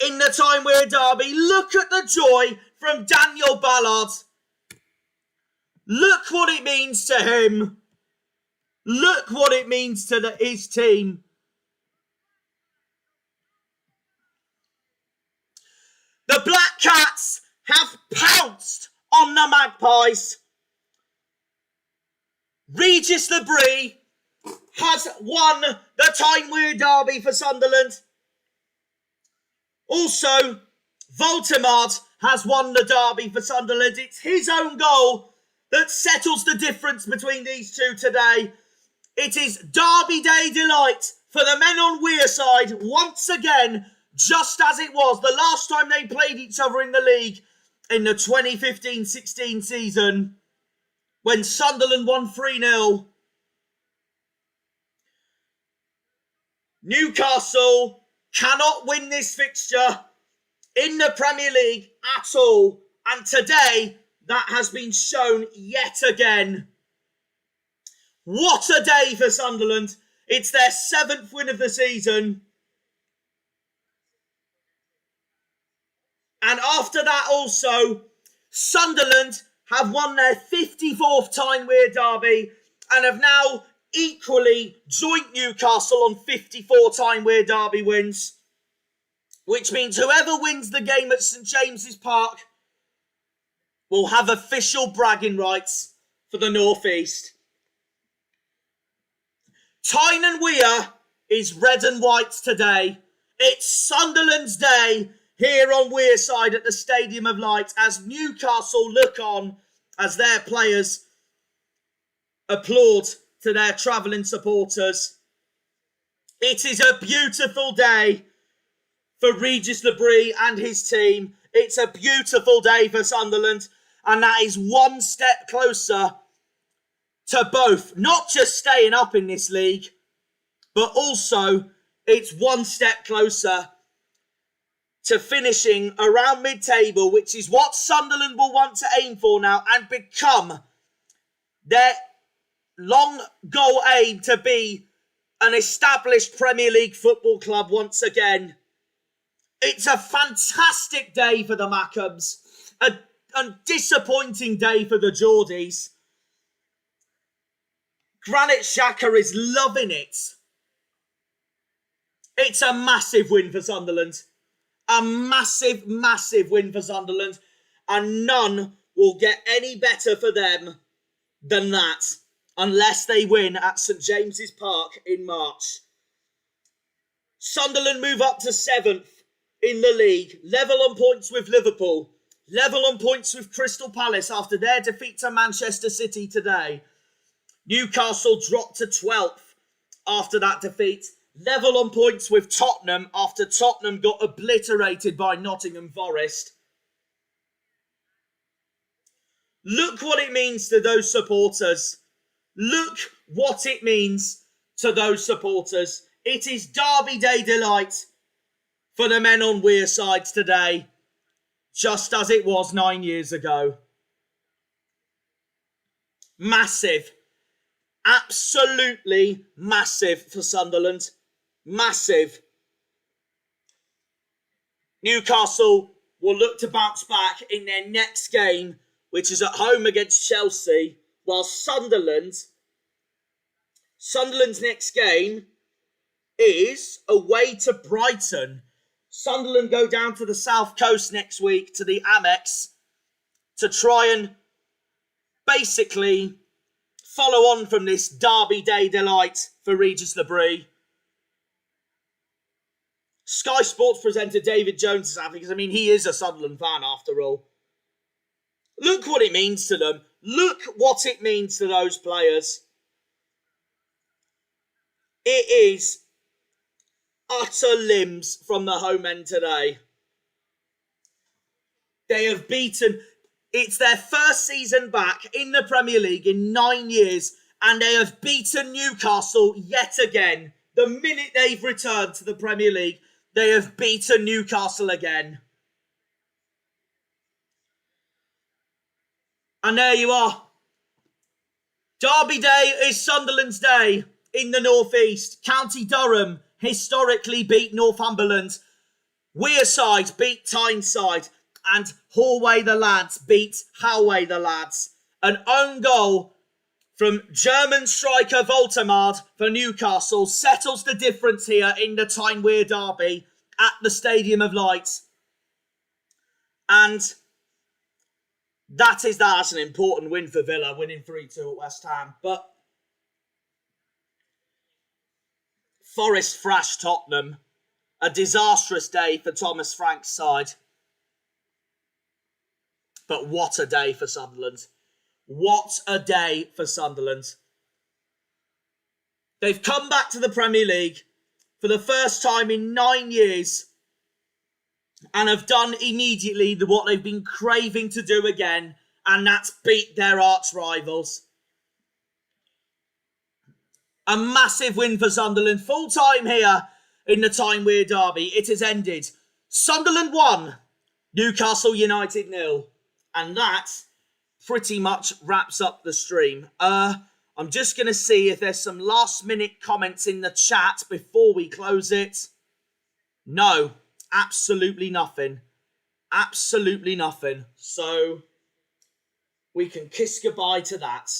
in the Tyne-Wear derby. Look at the joy from Daniel Ballard. Look what it means to him. Look what it means to his team. The Black Cats have pounced on the Magpies. Regis Labrie has won the Tyne-Wear derby for Sunderland. Also, Voltemart has won the derby for Sunderland. It's his own goal that settles the difference between these two today. It is Derby Day delight for the men on Wearside once again, just as it was the last time they played each other in the league in the 2015-16 season when Sunderland won 3-0. Newcastle cannot win this fixture in the Premier League at all, and today that has been shown yet again. What a day for Sunderland. It's their 7th win of the season. And after that also, Sunderland have won their 54th Tyne-Wear derby and have now equally joined Newcastle on 54 Tyne-Wear derby wins, which means whoever wins the game at St James's Park will have official bragging rights for the North East. Tyne-Wear is red and white today. It's Sunderland's day here on Wearside at the Stadium of Light as Newcastle look on as their players applaud to their travelling supporters. It is a beautiful day for Regis Labrie and his team. It's a beautiful day for Sunderland, and that is one step closer to both not just staying up in this league, but also it's one step closer to finishing around mid-table, which is what Sunderland will want to aim for now and become their long goal aim to be an established Premier League football club once again. It's a fantastic day for the MACKEMS, a disappointing day for the Geordies. Granit Xhaka is loving it. It's a massive win for Sunderland. A massive, massive win for Sunderland. And none will get any better for them than that, unless they win at St James's Park in March. Sunderland move up to 7th in the league, level on points with Liverpool, level on points with Crystal Palace after their defeat to Manchester City today. Newcastle dropped to 12th after that defeat, level on points with Tottenham after Tottenham got obliterated by Nottingham Forest. Look what it means to those supporters. Look what it means to those supporters. It is Derby Day delight for the men on Wearside today, just as it was 9 years ago. Massive. Absolutely massive for Sunderland. Massive. Newcastle will look to bounce back in their next game, which is at home against Chelsea, while Sunderland's next game is away to Brighton. Sunderland go down to the South Coast next week to the Amex to try and basically follow on from this Derby Day delight for Regis Lebris. Sky Sports presenter David Jones is happy because, he is a Sunderland fan after all. Look what it means to them. Look what it means to those players. It is utter limbs from the home end today. They have beaten... It's their first season back in the Premier League in 9 years, and they have beaten Newcastle yet again. The minute they've returned to the Premier League, they have beaten Newcastle again. And there you are. Derby Day is Sunderland's day in the North East. County Durham historically beat Northumberland. Wearside beat Tyneside. And Hallway the lads beat Hallway the lads. An own goal from German striker Voltemard for Newcastle settles the difference here in the Tyne-Wear derby at the Stadium of Light. And that's an important win for Villa, winning 3-2 at West Ham. But Forest thrashed Tottenham. A disastrous day for Thomas Frank's side. But what a day for Sunderland. What a day for Sunderland. They've come back to the Premier League for the first time in 9 years and have done immediately what they've been craving to do again, and that's beat their arch rivals. A massive win for Sunderland. Full time here in the Tyne-Wear derby. It has ended. Sunderland 1, Newcastle United 0. And that pretty much wraps up the stream. I'm just going to see if there's some last minute comments in the chat before we close it. No, absolutely nothing. Absolutely nothing. So we can kiss goodbye to that.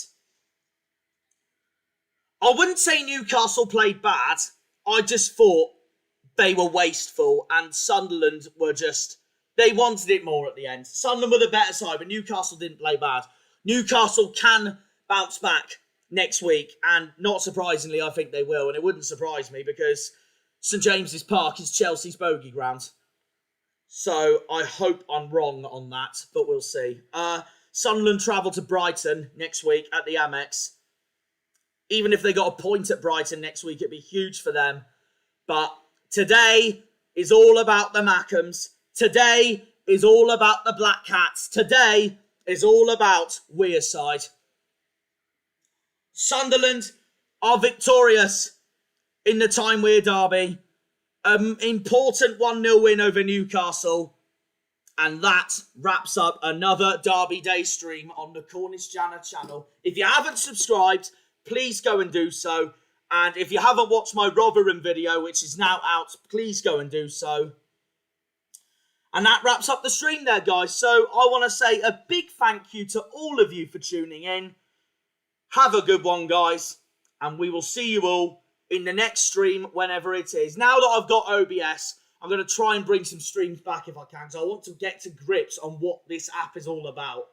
I wouldn't say Newcastle played bad. I just thought they were wasteful and Sunderland were just... They wanted it more at the end. Sunderland were the better side, but Newcastle didn't play bad. Newcastle can bounce back next week, and not surprisingly, I think they will. And it wouldn't surprise me because St James's Park is Chelsea's bogey ground. So I hope I'm wrong on that, but we'll see. Sunderland travel to Brighton next week at the Amex. Even if they got a point at Brighton next week, it'd be huge for them. But today is all about the MACKEMS. Today is all about the Black Cats. Today is all about Wearside. Sunderland are victorious in the Tyne-Wear derby. Important 1-0 win over Newcastle. And that wraps up another Derby Day stream on the Cornish Janner channel. If you haven't subscribed, please go and do so. And if you haven't watched my Rotherham video, which is now out, please go and do so. And that wraps up the stream there, guys. So I want to say a big thank you to all of you for tuning in. Have a good one, guys. And we will see you all in the next stream, whenever it is. Now that I've got OBS, I'm going to try and bring some streams back if I can. So I want to get to grips on what this app is all about.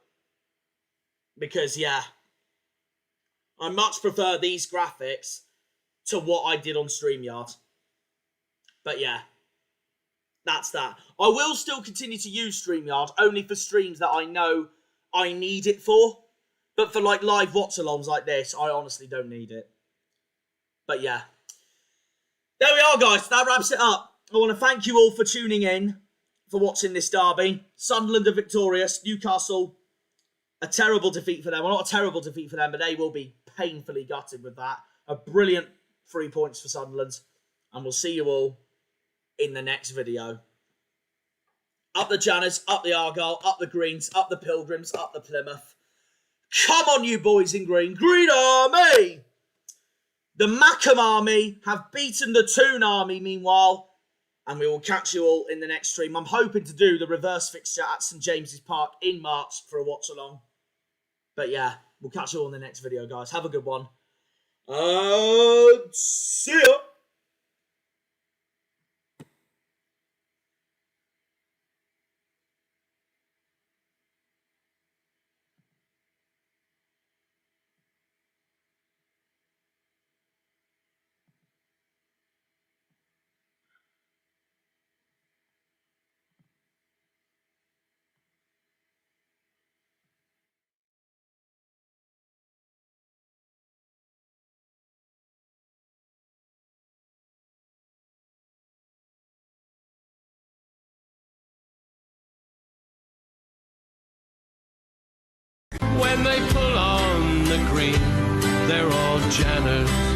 Because, yeah, I much prefer these graphics to what I did on StreamYard. But, yeah, that's that. I will still continue to use StreamYard, only for streams that I know I need it for. But for, like, live watch-alongs like this, I honestly don't need it. But, yeah. There we are, guys. That wraps it up. I want to thank you all for tuning in, for watching this derby. Sunderland are victorious. Newcastle, a terrible defeat for them. Well, not a terrible defeat for them, but they will be painfully gutted with that. A brilliant 3 points for Sunderland. And we'll see you all in the next video. Up the Janners, up the Argyle, up the Greens, up the Pilgrims, up the Plymouth. Come on, you boys in green. Green Army! The MACKEMS army have beaten the Toon army, meanwhile. And we will catch you all in the next stream. I'm hoping to do the reverse fixture at St James's Park in March for a watch-along. But yeah, we'll catch you all in the next video, guys. Have a good one. See ya! When they pull on the green, they're all Janners.